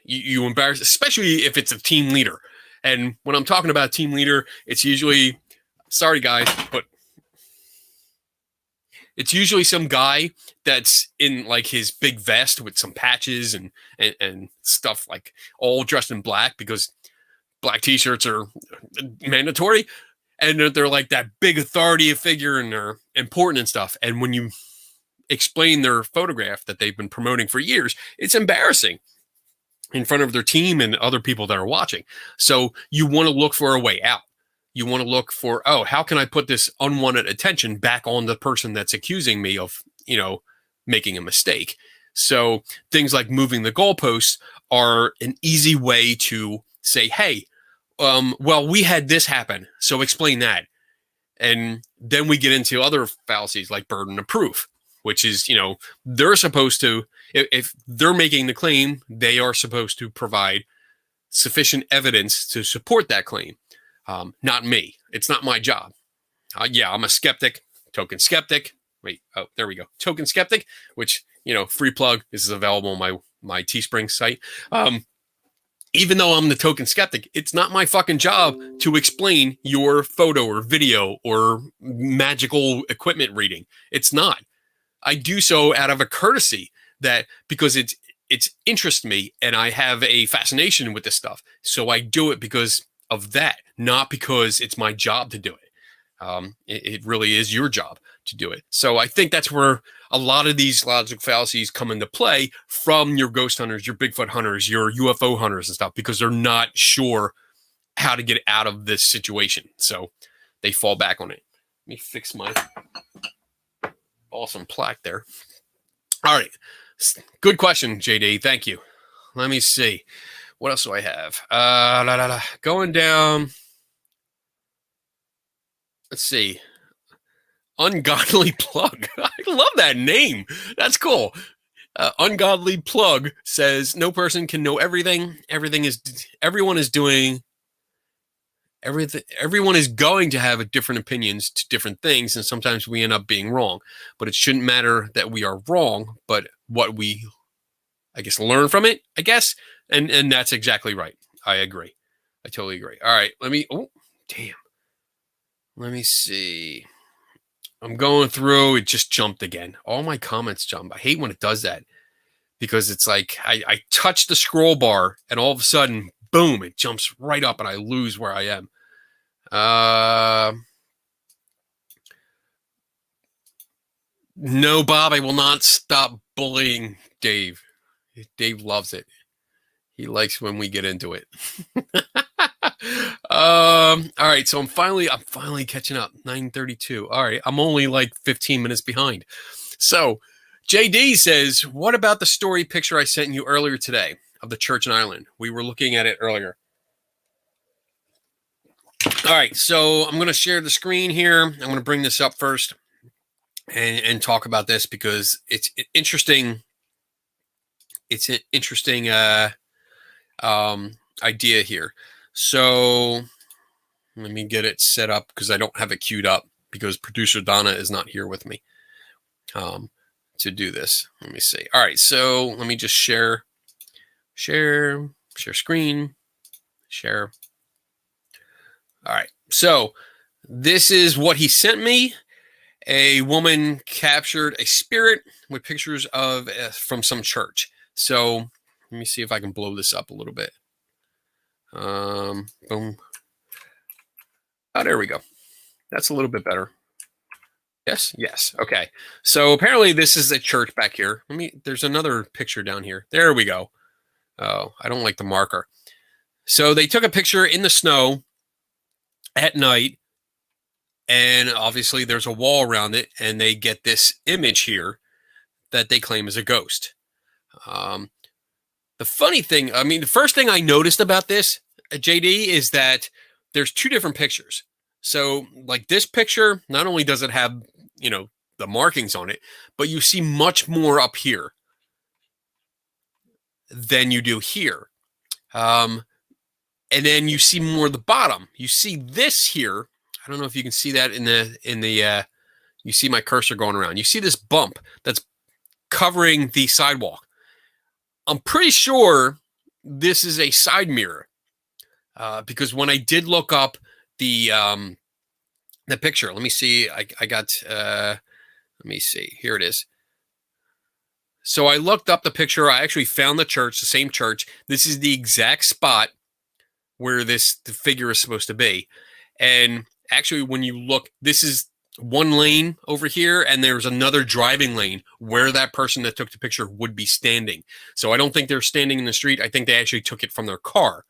A: You embarrass, especially if it's a team leader. And when I'm talking about a team leader, it's usually, sorry guys, but it's usually some guy that's in like his big vest with some patches and stuff, like all dressed in black, because black t-shirts are mandatory, and they're like that big authority figure, and they're important and stuff. And when you explain their photograph that they've been promoting for years, it's embarrassing in front of their team and other people that are watching. So you want to look for a way out. You want to look for, oh, how can I put this unwanted attention back on the person that's accusing me of, making a mistake? So things like moving the goalposts are an easy way to say, hey, well, we had this happen, so explain that. And then we get into other fallacies like burden of proof, which is, they're supposed to, if they're making the claim, they are supposed to provide sufficient evidence to support that claim. Not me. It's not my job. Yeah, I'm a skeptic, token skeptic. Wait, oh, there we go. Token skeptic, which, free plug. This is available on my Teespring site. Even though I'm the token skeptic, it's not my fucking job to explain your photo or video or magical equipment reading. It's not. I do so out of a courtesy, that because it interests me and I have a fascination with this stuff. So I do it because of that, not because it's my job to do it. It really is your job to do it. So I think that's where a lot of these logical fallacies come into play from your ghost hunters, your Bigfoot hunters, your UFO hunters and stuff, because they're not sure how to get out of this situation. So they fall back on it. Let me fix my awesome plaque there. All right. Good question, JD. Thank you. Let me see. What else do I have? Going down. Let's see. Ungodly Plug. I love that name. That's cool. Ungodly Plug says no person can know everything. Everyone is going to have different opinions to different things, and sometimes we end up being wrong. But it shouldn't matter that we are wrong, but what we, learn from it, And that's exactly right. I agree. I totally agree. All right. Let me see. I'm going through. It just jumped again. All my comments jump. I hate when it does that, because it's like I touch the scroll bar and all of a sudden, boom, it jumps right up and I lose where I am. No, Bob, I will not stop bullying Dave. Dave loves it. He likes when we get into it. All right, so I'm finally catching up. 9:32. All right, I'm only like 15 minutes behind. So JD says, what about the story picture I sent you earlier today of the church and island? We were looking at it earlier. All right, so I'm going to share the screen here. I'm going to bring this up first and talk about this, because it's interesting. It's an interesting idea here. So let me get it set up, because I don't have it queued up, because producer Donna is not here with me to do this. Let me see. All right, so let me just share screen, share. All right, so this is what he sent me. A woman captured a spirit with pictures of from some church. So let me see if I can blow this up a little bit. Boom. Oh, there we go. That's a little bit better. Yes. Okay. So apparently this is a church back here. There's another picture down here. There we go. Oh, I don't like the marker. So they took a picture in the snow at night, and obviously there's a wall around it, and they get this image here that they claim is a ghost. The funny thing, the first thing I noticed about this, JD, is that there's two different pictures. So like this picture, not only does it have, the markings on it, but you see much more up here than you do here. And then you see more at the bottom. You see this here. I don't know if you can see that in the you see my cursor going around. You see this bump that's covering the sidewalk. I'm pretty sure this is a side mirror, because when I did look up the picture, let me see. I got. Let me see. Here it is. So I looked up the picture. I actually found the church, the same church. This is the exact spot where the figure is supposed to be. And actually, when you look, this is one lane over here, and there's another driving lane where that person that took the picture would be standing. So I don't think they're standing in the street. I think they actually took it from their car,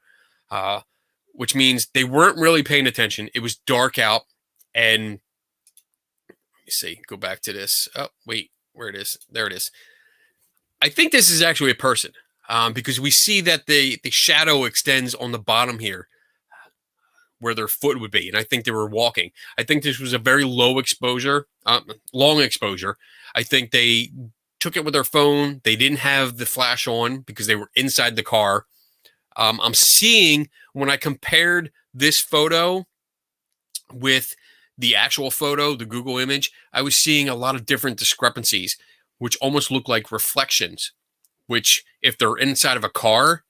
A: which means they weren't really paying attention. It was dark out, and let me see, go back to this. Oh, wait, where it is? There it is. I think this is actually a person, because we see that the shadow extends on the bottom here where their foot would be. And I think they were walking. I think this was a very low exposure, long exposure. I think they took it with their phone. They didn't have the flash on because they were inside the car. I'm seeing, when I compared this photo with the actual photo, the Google image, I was seeing a lot of different discrepancies, which almost look like reflections, which if they're inside of a car,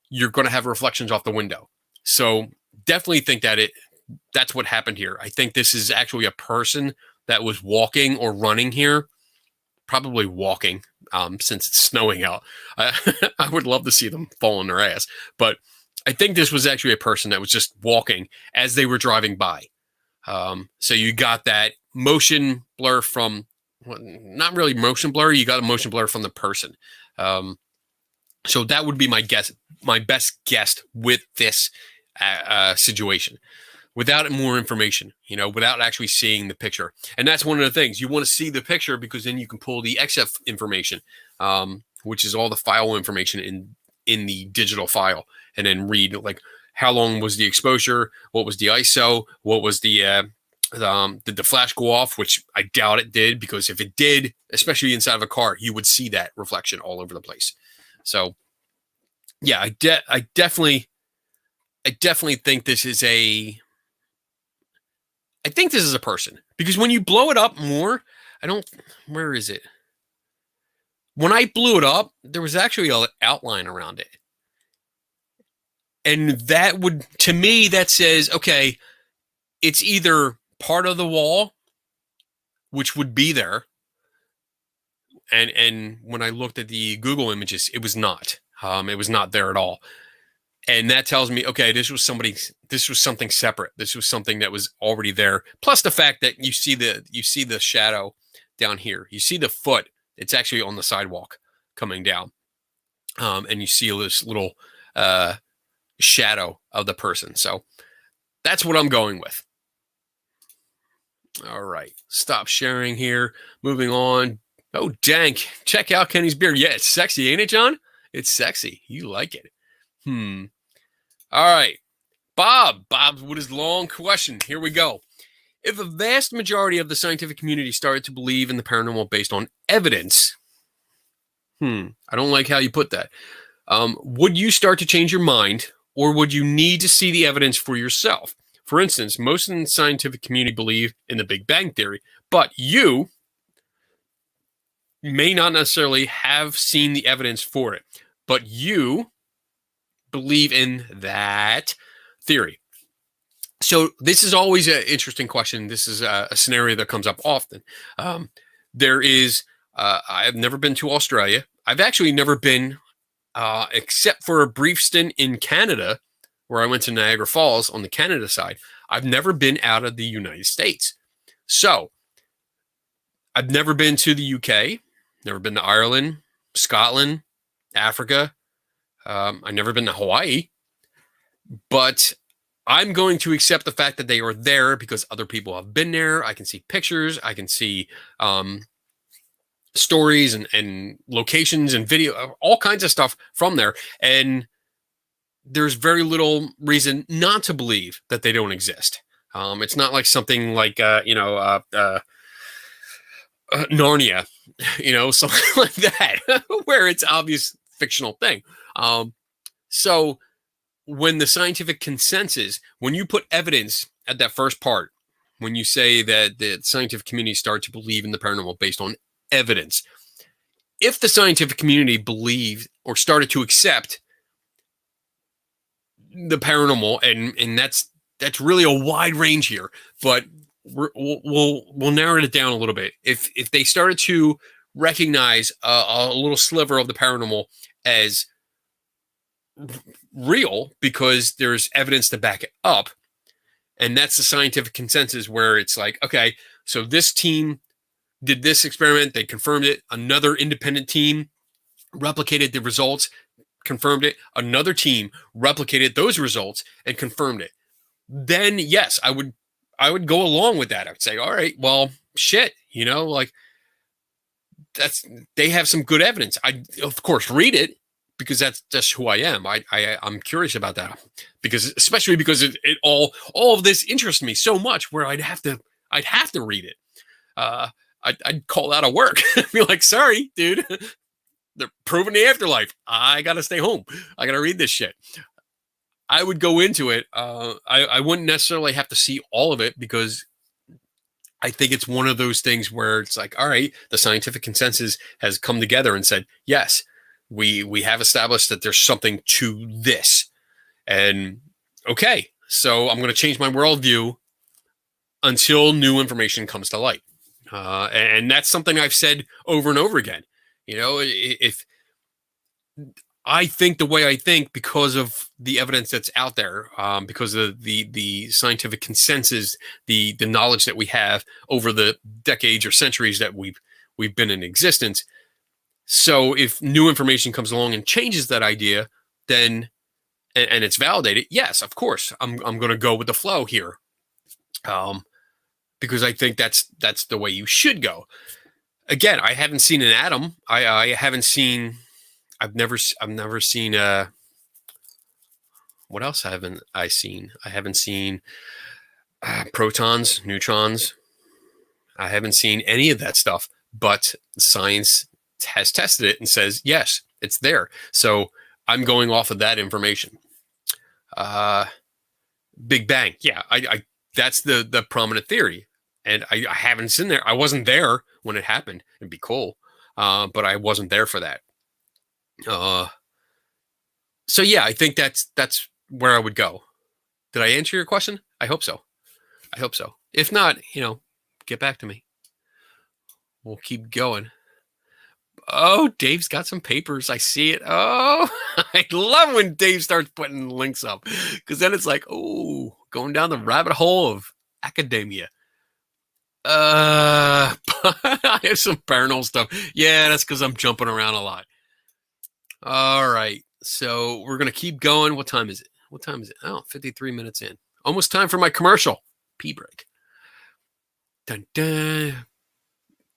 A: you're going to have reflections off the window. So definitely think that that's what happened here. I think this is actually a person that was walking or running here, probably walking, since it's snowing out. I would love to see them fall on their ass, but I think this was actually a person that was just walking as they were driving by. So you got that motion blur from, well, not really motion blur. You got a motion blur from the person. So that would be my guess, my best guess with this situation, without more information, without actually seeing the picture. And that's one of the things you want to see the picture, because then you can pull the XF information, which is all the file information in the digital file, and then read like how long was the exposure, what was the ISO, what was did the flash go off, which I doubt it did, because if it did, especially inside of a car, you would see that reflection all over the place. So yeah, I definitely think this is a person, because when you blow it up more, where is it? When I blew it up, there was actually an outline around it. And that would, to me, that says, okay, it's either part of the wall, which would be there. And when I looked at the Google images, it was not. It was not there at all. And that tells me, okay, this was something separate. This was something that was already there. Plus the fact that you see the shadow down here. You see the foot. It's actually on the sidewalk coming down. And you see this little shadow of the person. So that's what I'm going with. All right. Stop sharing here. Moving on. Oh, dank. Check out Kenny's beard. Yeah, it's sexy, ain't it, John? It's sexy. You like it. All right. Bob with his long question. Here we go. If a vast majority of the scientific community started to believe in the paranormal based on evidence, I don't like how you put that. Would you start to change your mind, or would you need to see the evidence for yourself? For instance, most in the scientific community believe in the Big Bang Theory, but you may not necessarily have seen the evidence for it, but you believe in that theory. So this is always an interesting question. This is a scenario that comes up often. There is, I've never been to Australia. I've actually never been, except for a brief stint in Canada, where I went to Niagara Falls on the Canada side. I've never been out of the United States. So I've never been to the UK, never been to Ireland, Scotland, Africa. I've never been to Hawaii, but I'm going to accept the fact that they are there because other people have been there. I can see pictures. I can see stories and locations and video, all kinds of stuff from there. And there's very little reason not to believe that they don't exist. It's not like something like, Narnia, something like that, where it's obvious fictional thing. So when the scientific consensus, when you put evidence at that first part, when you say that the scientific community started to believe in the paranormal based on evidence, if the scientific community believed or started to accept the paranormal, and that's really a wide range here, but we'll narrow it down a little bit. If they started to recognize a little sliver of the paranormal as real because there's evidence to back it up. And that's the scientific consensus where it's like, okay, so this team did this experiment, they confirmed it. Another independent team replicated the results, confirmed it. Another team replicated those results and confirmed it. Then yes, I would go along with that. I would say, all right, well, shit, like they have some good evidence. I of course read it because that's just who I am. I'm curious about that especially because it all of this interests me so much where I'd have to read it. I'd call out of work. Be like, sorry, dude, they're proving the afterlife. I got to stay home. I got to read this shit. I would go into it. I wouldn't necessarily have to see all of it because I think it's one of those things where it's like, all right, the scientific consensus has come together and said, yes, we have established that there's something to this. And okay, so I'm going to change my worldview until new information comes to light. And that's something I've said over and over again. If I think the way I think because of the evidence that's out there, because of the scientific consensus, the knowledge that we have over the decades or centuries that we've been in existence. So if new information comes along and changes that idea, then and it's validated, yes, of course, I'm going to go with the flow here, because I think that's the way you should go. Again, I haven't seen an atom. I haven't seen. I've never seen. What else haven't I seen? I haven't seen protons, neutrons. I haven't seen any of that stuff. But science has tested it and says yes, it's there. So I'm going off of that information. Big Bang, yeah, I that's the prominent theory, and I haven't seen there. I wasn't there when it happened. It'd be cool, but I wasn't there for that. So yeah, I think that's where I would go. Did I answer your question? I hope so. If not, get back to me. We'll keep going. Oh, Dave's got some papers. I see it. Oh, I love when Dave starts putting links up because then it's like, oh, going down the rabbit hole of academia. I have some paranormal stuff. Yeah, that's because I'm jumping around a lot. All right. So we're going to keep going. What time is it? Oh, 53 minutes in. Almost time for my commercial. Pee break. Dun, dun.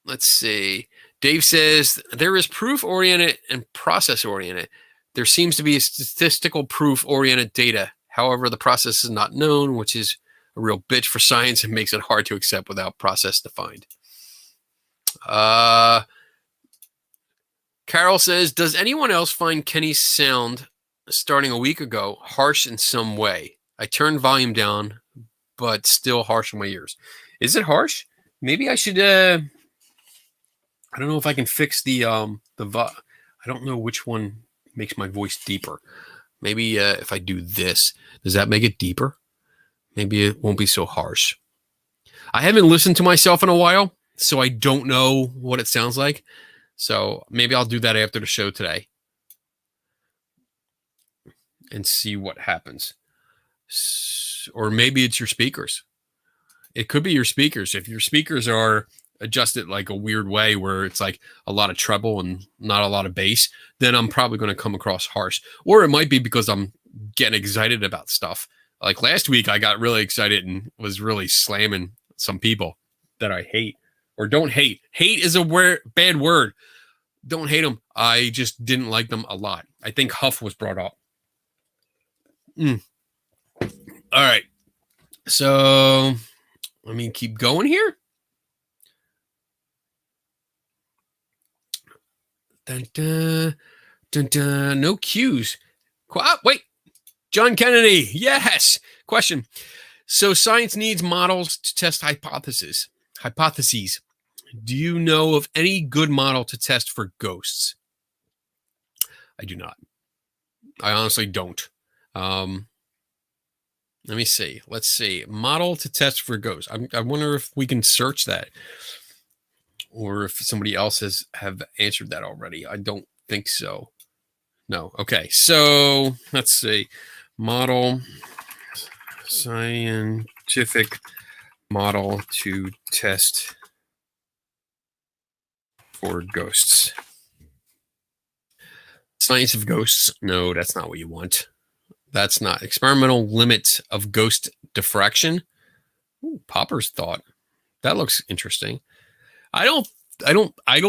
A: Let's see. Dave says, there is proof-oriented and process-oriented. There seems to be a statistical proof-oriented data. However, the process is not known, which is a real bitch for science and makes it hard to accept without process defined. Carol says, does anyone else find Kenny's sound starting a week ago harsh in some way? I turned volume down, but still harsh in my ears. Is it harsh? Maybe I should... I don't know if I can fix the I don't know which one makes my voice deeper. Maybe if I do this, does that make it deeper? Maybe it won't be so harsh. I haven't listened to myself in a while, so I don't know what it sounds like. So maybe I'll do that after the show today and see what happens. Or maybe it's your speakers. It could be your speakers. If your speakers are adjusted like a weird way where it's like a lot of treble and not a lot of bass, then I'm probably going to come across harsh. Or it might be because I'm getting excited about stuff. Like last week, I got really excited and was really slamming some people that I hate or don't hate. Hate is a bad word. Don't hate them. I just didn't like them a lot. I think Huff was brought up. All right. So let me keep going here. Dun, dun, dun, dun. No cues. Wait. John Kennedy. Yes. Question. So science needs models to test hypotheses. Do you know of any good model to test for ghosts? I do not. I honestly don't. Let me see. Let's see. Model to test for ghosts. I wonder if we can search that. Or if somebody else have answered that already. I don't think so. No. Okay. So let's see. Model, scientific model to test for ghosts. Science of ghosts. No, that's not what you want. That's not experimental limit of ghost diffraction. Ooh, Popper's thought. That looks interesting. I don't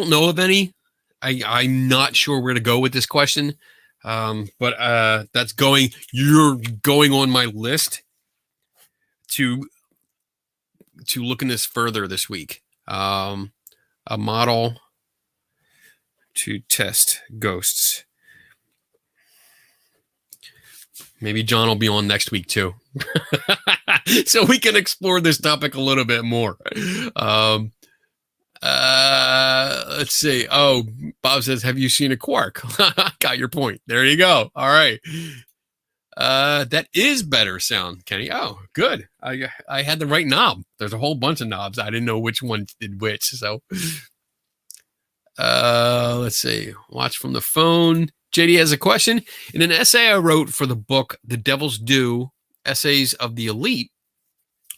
A: know of any. I'm not sure where to go with this question. But you're going on my list to look in this further this week. A model to test ghosts. Maybe John will be on next week too. So we can explore this topic a little bit more. Let's see. Oh, Bob says, have you seen a quark? Got your point. There you go. All right. That is better sound, Kenny. Oh, good. I had the right knob. There's a whole bunch of knobs. I didn't know which one did which. So, let's see. Watch from the phone. JD has a question. In an essay I wrote for the book, The Devil's Due, Essays of the Elite,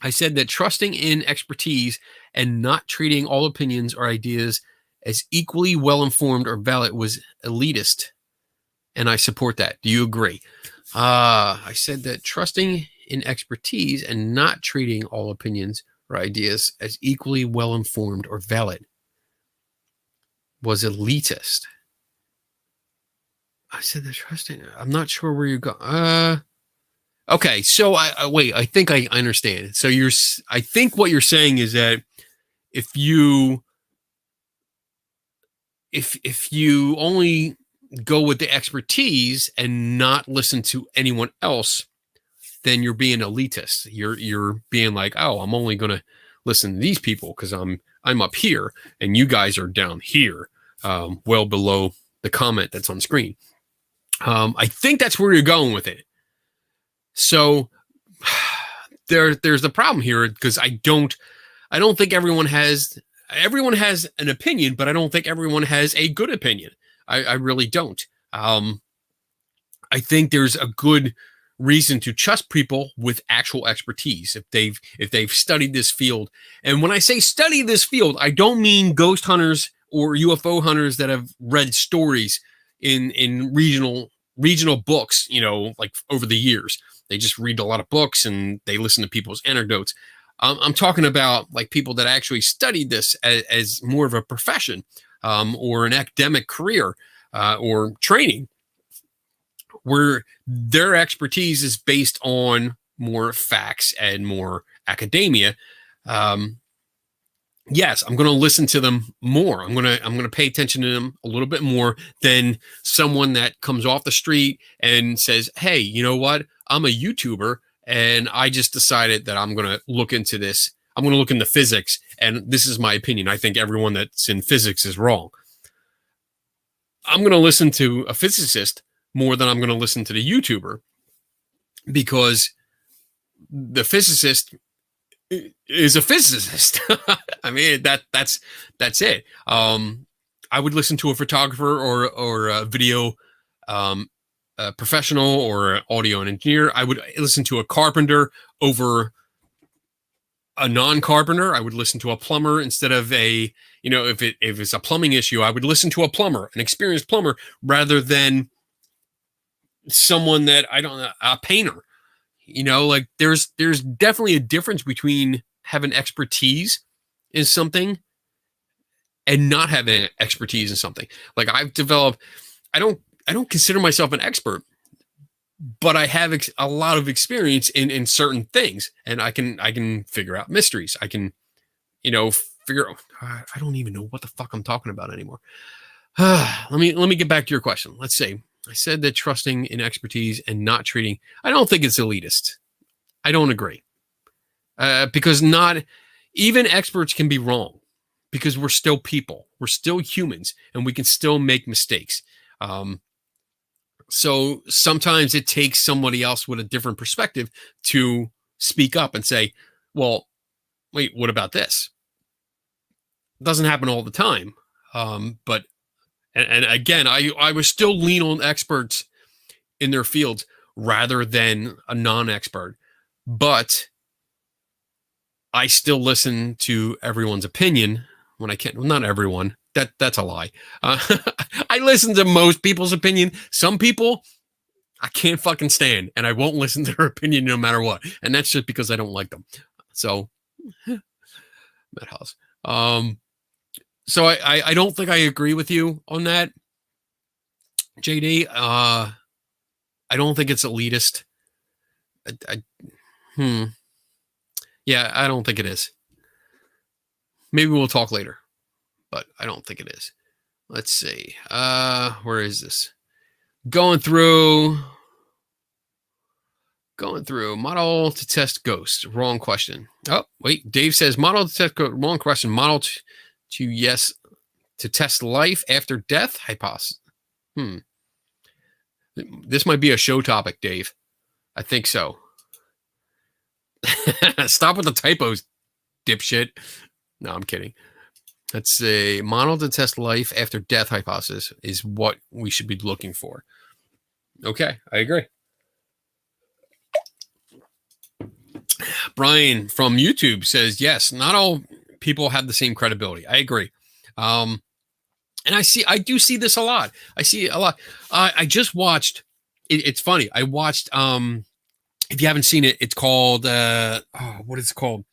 A: I said that trusting in expertise and not treating all opinions or ideas as equally well-informed or valid was elitist. And I support that. Do you agree? I said that trusting in expertise and not treating all opinions or ideas as equally well-informed or valid was elitist. I said that trusting. I'm not sure where you go. Okay, so wait. I think I understand. So I think what you're saying is that if you only go with the expertise and not listen to anyone else, then you're being elitist. You're being like, oh, I'm only going to listen to these people because I'm up here and you guys are down here, well below the comment that's on screen. I think that's where you're going with it. So there's the problem here because I don't think everyone has an opinion, but I don't think everyone has a good opinion. I really don't. I think there's a good reason to trust people with actual expertise if they've studied this field. And when I say study this field, I don't mean ghost hunters or UFO hunters that have read stories in regional books, like over the years. They just read a lot of books and they listen to people's anecdotes. I'm talking about like people that actually studied this as more of a profession, or an academic career, or training, where their expertise is based on more facts and more academia. Yes, I'm going to listen to them more. I'm going to pay attention to them a little bit more than someone that comes off the street and says, "Hey, you know what? I'm a YouTuber and I just decided that I'm going to look into this. I'm going to look into physics and this is my opinion. I think everyone that's in physics is wrong." I'm going to listen to a physicist more than I'm going to listen to the YouTuber, because the physicist is a physicist. I mean, that's it. I would listen to a photographer or a video a professional or an audio engineer. I would listen to a carpenter over a non-carpenter. I would listen to a plumber instead of if it's a plumbing issue, I would listen to a plumber, an experienced plumber, rather than someone that a painter. Like there's definitely a difference between having expertise in something and not having expertise in something. Like I've developed, I don't consider myself an expert, but I have a lot of experience in certain things, and I can figure out mysteries. I can, figure out, I don't even know what the fuck I'm talking about anymore. Let me get back to your question. Let's say I said that trusting in expertise and not treating, I don't think it's elitist. I don't agree. Because not even experts can be wrong, because we're still people. We're still humans and we can still make mistakes. So sometimes it takes somebody else with a different perspective to speak up and say, well, wait, what about this? It doesn't happen all the time. But And again, I was still lean on experts in their fields rather than a non-expert, but I still listen to everyone's opinion when I can. Well, not everyone. That's a lie. I listen to most people's opinion. Some people I can't fucking stand, and I won't listen to their opinion no matter what. And that's just because I don't like them. So, Madhouse. So I don't think I agree with you on that, JD. I don't think it's elitist. Yeah, I don't think it is. Maybe we'll talk later, but I don't think it is. Let's see. Where is this? Going through model to test ghost. Wrong question. Oh, wait. Dave says model to test ghost. Wrong question. Model to yes to test life after death hypothesis. This might be a show topic, Dave. I think so. Stop with the typos, dipshit. No, I'm kidding. Let's say model to test life after death hypothesis is what we should be looking for. Okay, I agree. Brian from YouTube says, yes, not all people have the same credibility. I agree. And I do see this a lot. I see a lot. I just watched, it's funny. I watched, if you haven't seen it, it's called, what is it called?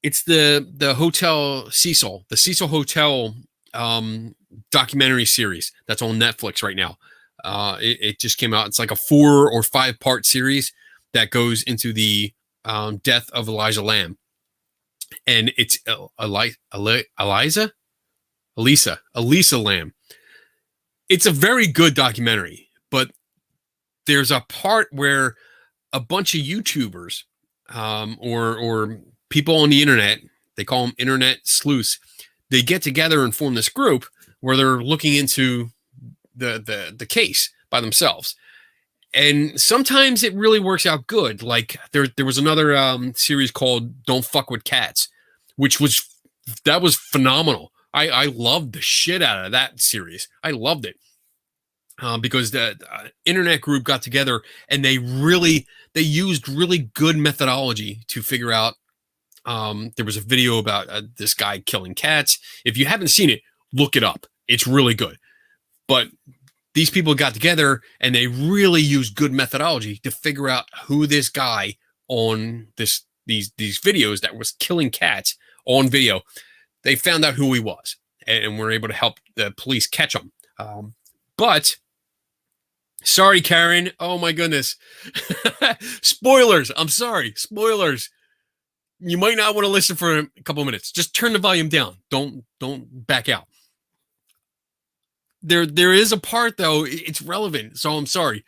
A: It's the Hotel Cecil, the Cecil Hotel documentary series that's on Netflix right now. It just came out. It's like a 4 or 5 part series that goes into the death of Elijah Lamb, and it's Elisa Lamb. It's a very good documentary, but there's a part where a bunch of YouTubers or people on the internet, they call them internet sleuths, they get together and form this group where they're looking into the case by themselves. And sometimes it really works out good. Like there was another series called Don't Fuck with Cats, which was phenomenal. I loved the shit out of that series. I loved it because the internet group got together and they used really good methodology to figure out. There was a video about this guy killing cats. If you haven't seen it, look it up. It's really good. But these people got together and they really used good methodology to figure out who this guy on these videos that was killing cats on video. They found out who he was and were able to help the police catch him. But sorry, Karen. Oh my goodness. Spoilers. I'm sorry. Spoilers. You might not want to listen for a couple of minutes. Just turn the volume down. Don't back out. There is a part though. It's relevant. So I'm sorry.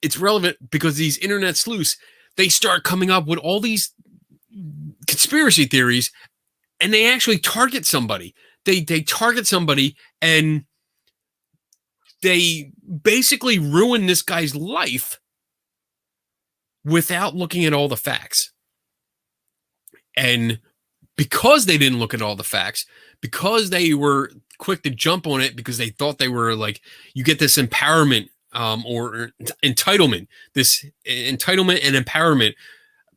A: It's relevant because these internet sleuths, they start coming up with all these conspiracy theories, and they actually target somebody. They target somebody, and they basically ruin this guy's life without looking at all the facts. And because they didn't look at all the facts, because they were quick to jump on it because they thought they were like, you get this empowerment or entitlement, this entitlement and empowerment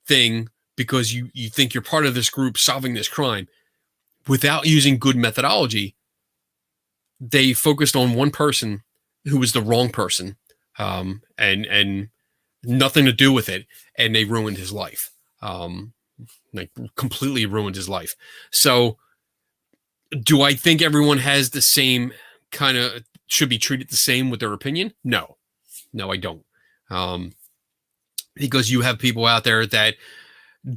A: thing because you think you're part of this group solving this crime. Without using good methodology, they focused on one person who was the wrong person and nothing to do with it, and they ruined his life. Like completely ruined his life. So do I think everyone has the same kind of, should be treated the same with their opinion? No, I don't. Because you have people out there that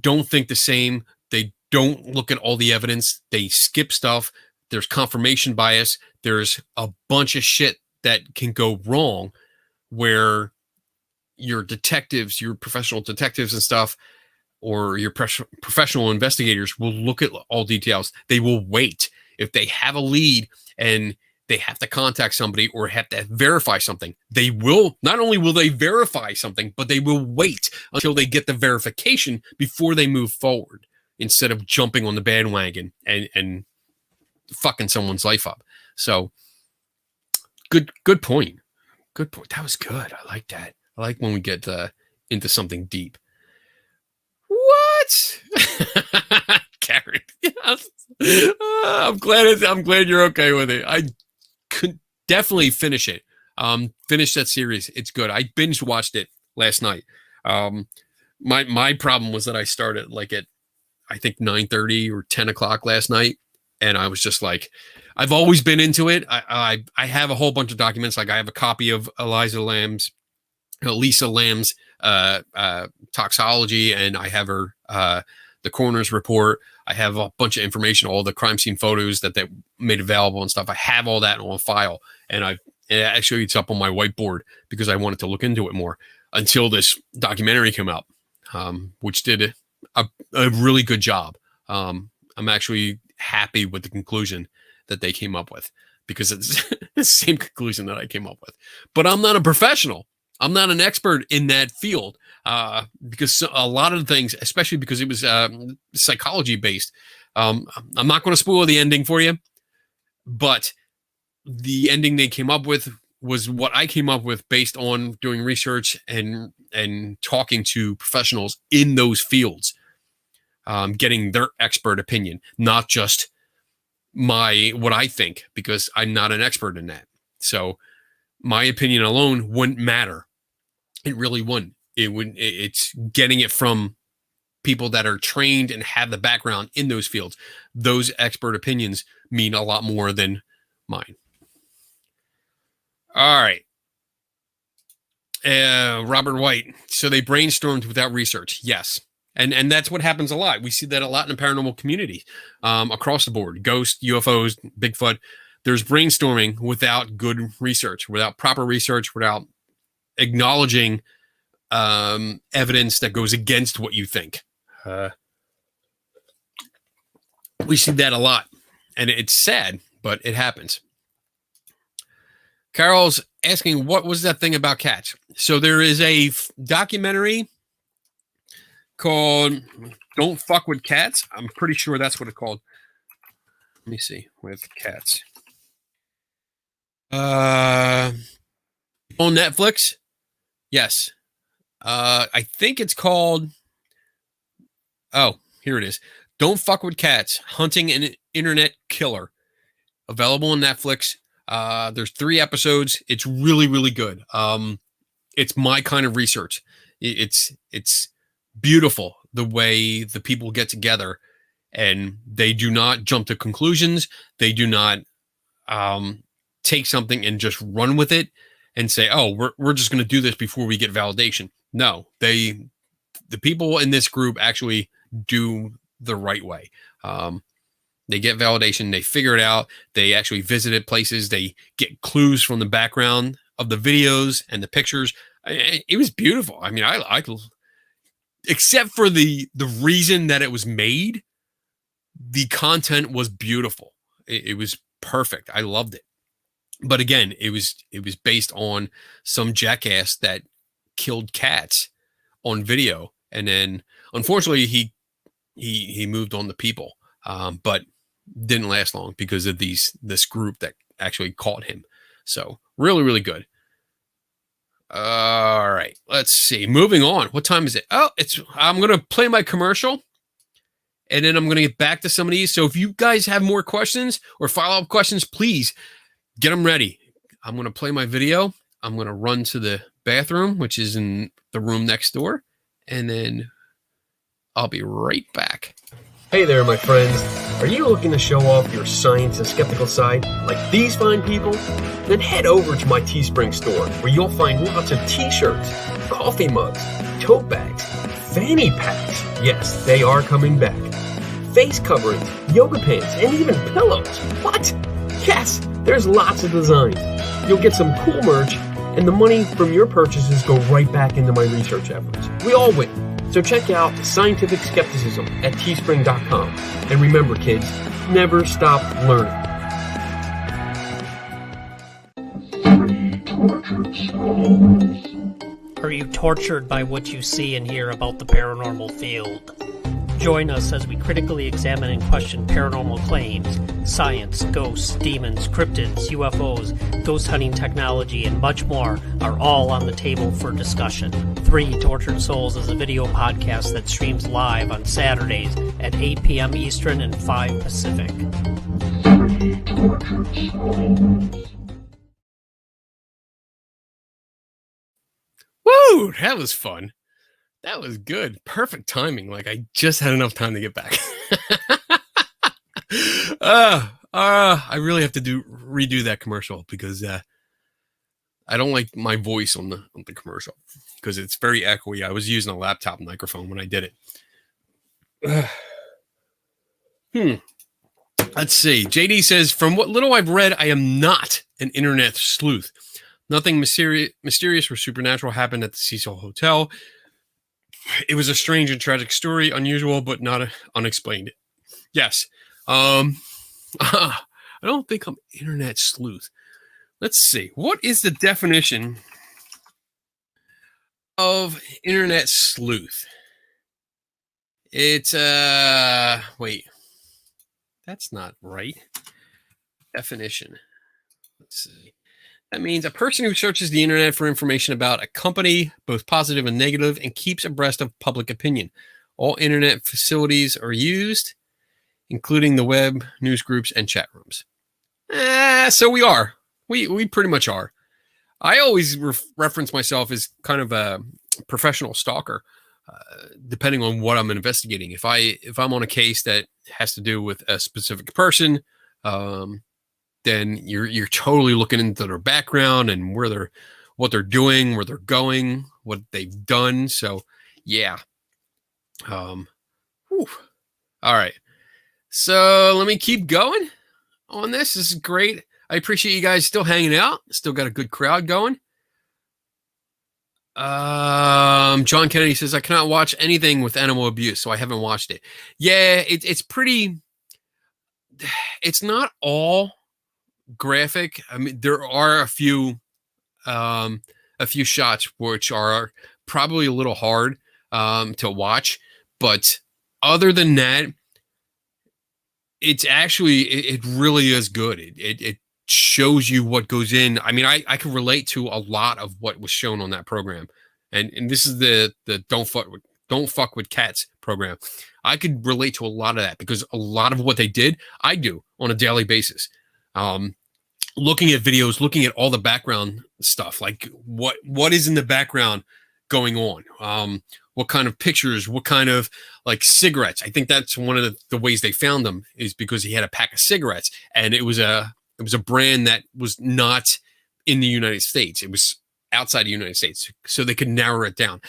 A: don't think the same. They don't look at all the evidence. They skip stuff. There's confirmation bias. There's a bunch of shit that can go wrong where your detectives, your professional detectives and stuff, or your professional investigators will look at all details. They will wait. If they have a lead and they have to contact somebody or have to verify something, they will, not only will they verify something, but they will wait until they get the verification before they move forward, instead of jumping on the bandwagon and fucking someone's life up. So good point. Good point. That was good. I like that. I like when we get into something deep. What? Karen. Yes. I'm glad you're okay with it. I could definitely finish it. Finish that series. It's good. I binge watched it last night. My problem was that I started like at I think 9:30 or 10 o'clock last night, and I was just like, I've always been into it. I have a whole bunch of documents. Like I have a copy of Lisa Lamb's toxology, and I have her the coroner's report. I have a bunch of information, all the crime scene photos that they made available and stuff. I have all that on file, and actually it's up on my whiteboard because I wanted to look into it more until this documentary came out, which did a really good job. I'm actually happy with the conclusion that they came up with because it's the same conclusion that I came up with. But I'm not a professional. I'm not an expert in that field because a lot of the things, especially because it was psychology based, I'm not going to spoil the ending for you, but the ending they came up with was what I came up with based on doing research and talking to professionals in those fields, getting their expert opinion, not just what I think, because I'm not an expert in that. So my opinion alone wouldn't matter. It really wouldn't. It's getting it from people that are trained and have the background in those fields. Those expert opinions mean a lot more than mine. All right. Robert White. So they brainstormed without research. Yes. And that's what happens a lot. We see that a lot in the paranormal community across the board. Ghosts, UFOs, Bigfoot. There's brainstorming without good research, without proper research, without acknowledging evidence that goes against what you think. We see that a lot. And it's sad, but it happens. Carol's asking, what was that thing about cats? So there is a documentary called Don't Fuck with Cats. I'm pretty sure that's what it's called. Let me see. With cats. On Netflix? Yes. I think it's called... Oh, here it is. Don't Fuck with Cats. Hunting an Internet Killer. Available on Netflix. There's 3 episodes. It's really, really good. It's my kind of research. It's beautiful the way the people get together, and they do not jump to conclusions. They do not take something and just run with it and say, "Oh, we're just going to do this before we get validation." No, the people in this group actually do the right way. They get validation. They figure it out. They actually visited places. They get clues from the background of the videos and the pictures. It was beautiful. I mean, I except for the reason that it was made, the content was beautiful. It was perfect. I loved it. But again, it was based on some jackass that killed cats on video, and then unfortunately he moved on to people, but didn't last long because of this group that actually caught him. So really, really good. All right, let's see. Moving on. What time is it? Oh, I'm going to play my commercial, and then I'm going to get back to some of these. So if you guys have more questions or follow-up questions, please get them ready. I'm going to play my video. I'm going to run to the bathroom, which is in the room next door, and then I'll be right back. Hey there, my friends. Are you looking to show off your science and skeptical side like these fine people? Then head over to my Teespring store, where you'll find lots of t-shirts, coffee mugs, tote bags, fanny packs. Yes, they are coming back. Face coverings, yoga pants, and even pillows. What? Yes, there's lots of designs. You'll get some cool merch, and the money from your purchases go right back into my research efforts. We all win. So check out Scientific Skepticism at teespring.com. And remember, kids, never stop learning.
C: Are you tortured by what you see and hear about the paranormal field? Join us as we critically examine and question paranormal claims, science, ghosts, demons, cryptids, UFOs, ghost hunting technology, and much more are all on the table for discussion. 3 Tortured Souls is a video podcast that streams live on Saturdays at 8 p.m. Eastern and 5 Pacific.
D: 3 Tortured Souls.
A: Woo! That was fun. That was good. Perfect timing. Like, I just had enough time to get back. I really have to redo that commercial because I don't like my voice on the commercial because it's very echoey. I was using a laptop microphone when I did it. Let's see. JD says, from what little I've read, I am not an internet sleuth. Nothing mysterious or supernatural happened at the Cecil Hotel. It was a strange and tragic story, unusual, but not unexplained. Yes. I don't think I'm internet sleuth. Let's see. What is the definition of internet sleuth? It's, wait. That's not right. Definition. Let's see. That means a person who searches the internet for information about a company, both positive and negative, and keeps abreast of public opinion. All internet facilities are used, including the web, news groups, and chat rooms. So we are. We pretty much are. I always reference myself as kind of a professional stalker, depending on what I'm investigating. If I'm on a case that has to do with a specific person, then you're totally looking into their background and what they're doing, where they're going, what they've done. So yeah. All right. So let me keep going on this. This is great. I appreciate you guys still hanging out. Still got a good crowd going. John Kennedy says, I cannot watch anything with animal abuse, so I haven't watched it. Yeah, it's pretty. It's not all graphic. I mean, there are a few shots which are probably a little hard to watch, but other than that, it's actually it really is good. It shows you what goes in. I mean, I can relate to a lot of what was shown on that program, and this is the Don't Fuck with Cats program. I could relate to a lot of that because a lot of what they did, I do on a daily basis. Looking at videos, looking at all the background stuff, like what is in the background going on, what kind of pictures, what kind of like cigarettes. I think that's one of the ways they found them is because he had a pack of cigarettes, and it was a brand that was not in the United States. It was outside the United States, so they could narrow it down.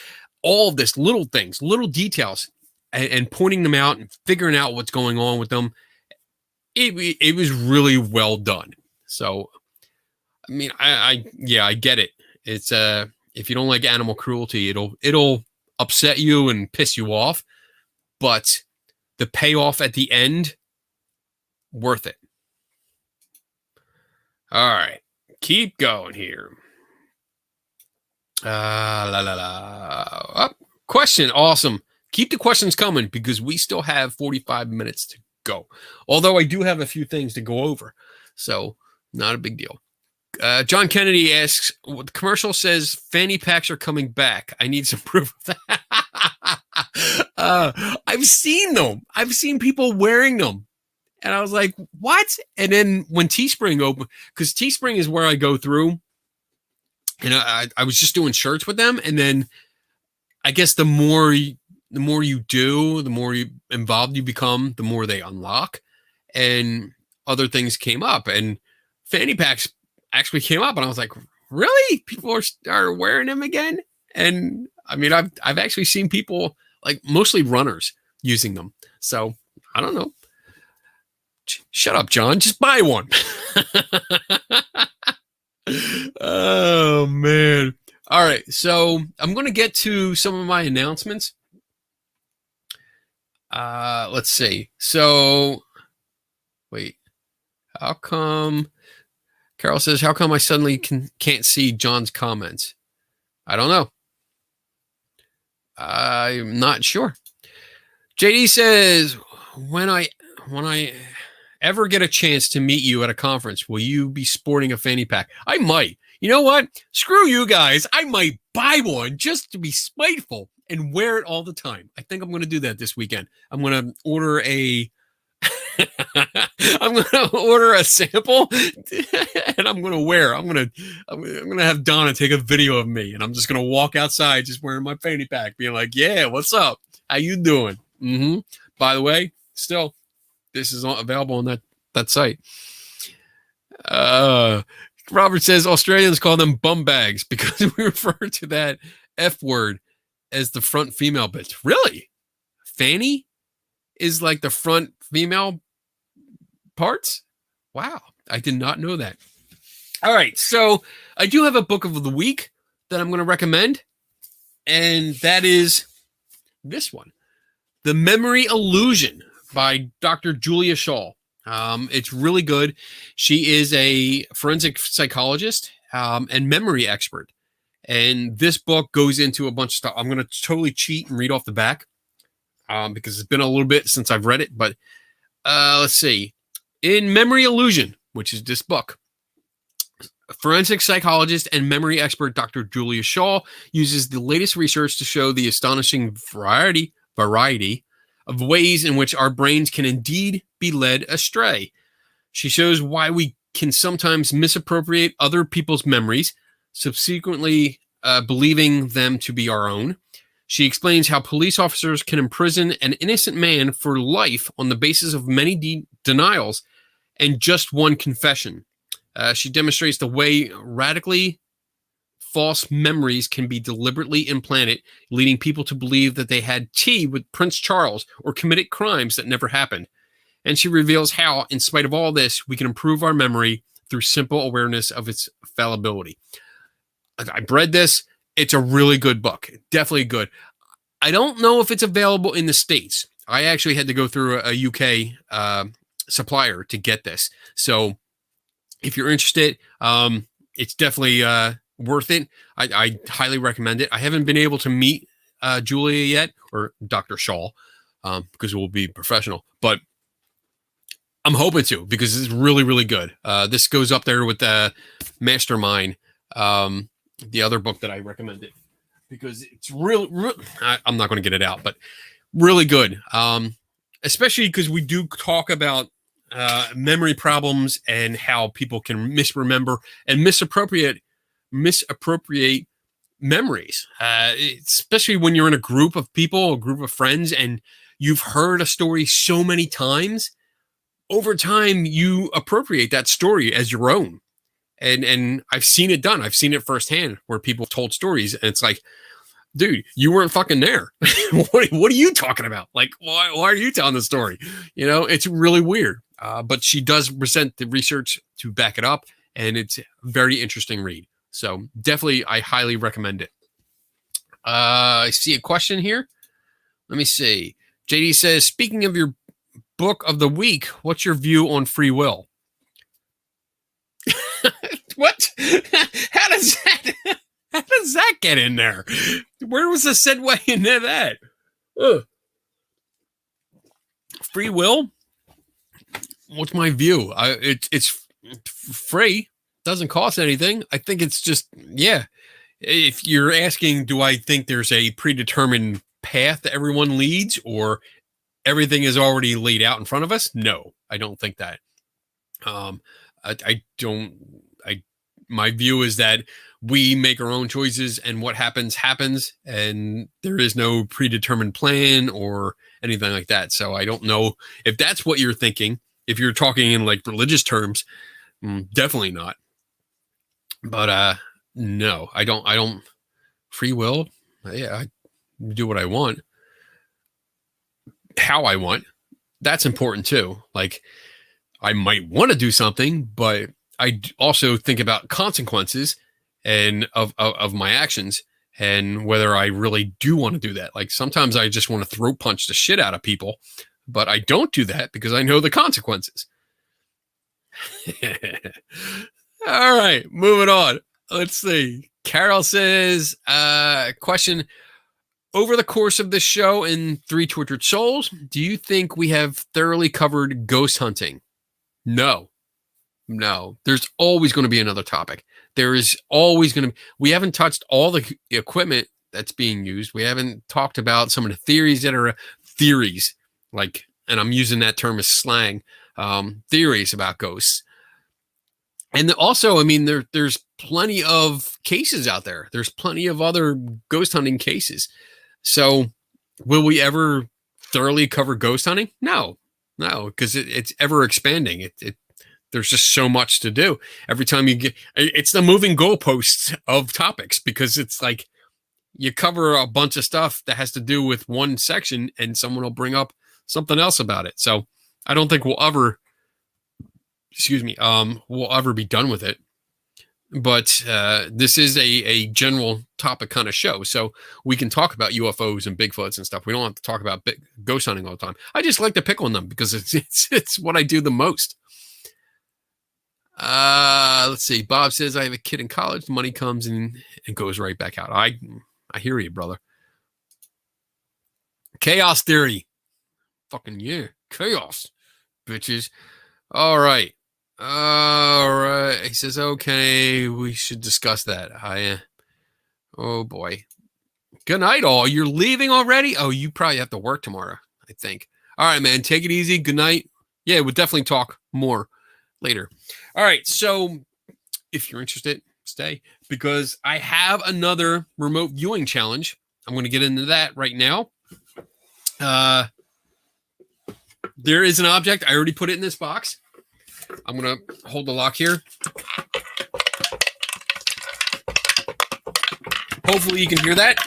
A: All of this, little things, little details, and pointing them out and figuring out what's going on with them. It was really well done. So, I mean, I get it. It's if you don't like animal cruelty, it'll upset you and piss you off, but the payoff at the end, worth it. All right, keep going here. Question, awesome. Keep the questions coming because we still have 45 minutes to go. Although I do have a few things to go over, so. Not a big deal. John Kennedy asks, the commercial says fanny packs are coming back. I need some proof of that. I've seen them. I've seen people wearing them. And I was like, what? And then when Teespring opened, because Teespring is where I go through, and I was just doing shirts with them. And then I guess the more you do, the more involved you become, the more they unlock. And other things came up. And fanny packs actually came up, and I was like, really? People are wearing them again? And I mean, I've actually seen people, like mostly runners, using them. So I don't know. Shut up, John. Just buy one. Oh, man. All right. So I'm going to get to some of my announcements. Let's see. So, wait. How come... Carol says, how come I suddenly can't see John's comments? I don't know. I'm not sure. JD says, when I ever get a chance to meet you at a conference, will you be sporting a fanny pack? I might. You know what? Screw you guys. I might buy one just to be spiteful and wear it all the time. I think I'm going to do that this weekend. I'm going to order a I'm going to order a sample and I'm going to wear. I'm going to have Donna take a video of me and I'm just going to walk outside just wearing my fanny pack being like, "Yeah, what's up? How you doing?" By the way, still this is available on that site. Robert says Australians call them bum bags because we refer to that F word as the front female bit. Really? Fanny is like the front female parts? Wow. I did not know that. All right. So I do have a book of the week that I'm going to recommend. And that is this one, The Memory Illusion by Dr. Julia Shaw. It's really good. She is a forensic psychologist and memory expert. And this book goes into a bunch of stuff. I'm going to totally cheat and read off the back because it's been a little bit since I've read it. But let's see. In Memory Illusion, which is this book, forensic psychologist and memory expert Dr. Julia Shaw uses the latest research to show the astonishing variety of ways in which our brains can indeed be led astray. She shows why we can sometimes misappropriate other people's memories, subsequently believing them to be our own. She explains how police officers can imprison an innocent man for life on the basis of many denials and just one confession. She demonstrates the way radically false memories can be deliberately implanted, leading people to believe that they had tea with Prince Charles or committed crimes that never happened. And she reveals how, in spite of all this, we can improve our memory through simple awareness of its fallibility. I've read this. It's a really good book. Definitely good. I don't know if it's available in the States. I actually had to go through a UK supplier to get this. So if you're interested, it's definitely worth it. I highly recommend it. I haven't been able to meet Julia yet, or Dr. Shaw, because it will be professional, but I'm hoping to, because it's really, really good. This goes up there with the Mastermind, the other book that I recommended, because it's I'm not going to get it out, but really good. Especially because we do talk about memory problems and how people can misremember and misappropriate memories, especially when you're in a group of people, a group of friends, and you've heard a story so many times. Over time, you appropriate that story as your own. And I've seen it done. I've seen it firsthand where people told stories, and it's like, dude, you weren't fucking there. What are you talking about? Like, why are you telling the story? You know, it's really weird. But she does present the research to back it up, and it's a very interesting read. So definitely, I highly recommend it. I see a question here. Let me see. JD says, speaking of your book of the week, what's your view on free will? What? How does that get in there? Where was the segue into that? Ugh. Free will? What's my view? It's free. Doesn't cost anything. I think it's just, yeah. If you're asking, do I think there's a predetermined path that everyone leads, or everything is already laid out in front of us? No, I don't think that. My view is that we make our own choices, and what happens, and there is no predetermined plan or anything like that. So I don't know if that's what you're thinking. If you're talking in like religious terms, definitely not. But no, I don't. Free will, yeah, I do what I want, how I want. That's important too. Like, I might want to do something, but I also think about consequences and of my actions, and whether I really do want to do that. Like, sometimes I just want to throat punch the shit out of people, but I don't do that because I know the consequences. All right, moving on. Let's see. Carol says, question, over the course of this show in Three Tortured Souls, do you think we have thoroughly covered ghost hunting? No. There's always going to be another topic. There is always going to be. We haven't touched all the equipment that's being used. We haven't talked about some of the theories that are theories, like, and I'm using that term as slang, theories about ghosts. And also, I mean, there's plenty of cases out there. There's plenty of other ghost hunting cases. So will we ever thoroughly cover ghost hunting? No, because it's ever expanding. There's just so much to do. Every time it's the moving goalposts of topics, because it's like you cover a bunch of stuff that has to do with one section and someone will bring up something else about it. So I don't think we'll ever be done with it. But this is a general topic kind of show. So we can talk about UFOs and Bigfoots and stuff. We don't have to talk about ghost hunting all the time. I just like to pick on them because it's what I do the most. Let's see. Bob says, I have a kid in college. The money comes and goes right back out. I hear you, brother. Chaos theory. Fucking yeah. Chaos, bitches. All right. He says, okay, we should discuss that. Oh boy. Good night, all. You're leaving already? Oh, you probably have to work tomorrow, I think. All right, man. Take it easy. Good night. Yeah, we'll definitely talk more later. All right. So if you're interested, stay, because I have another remote viewing challenge. I'm going to get into that right now. There is an object. I already put it in this box. I'm going to hold the lock here. Hopefully you can hear that.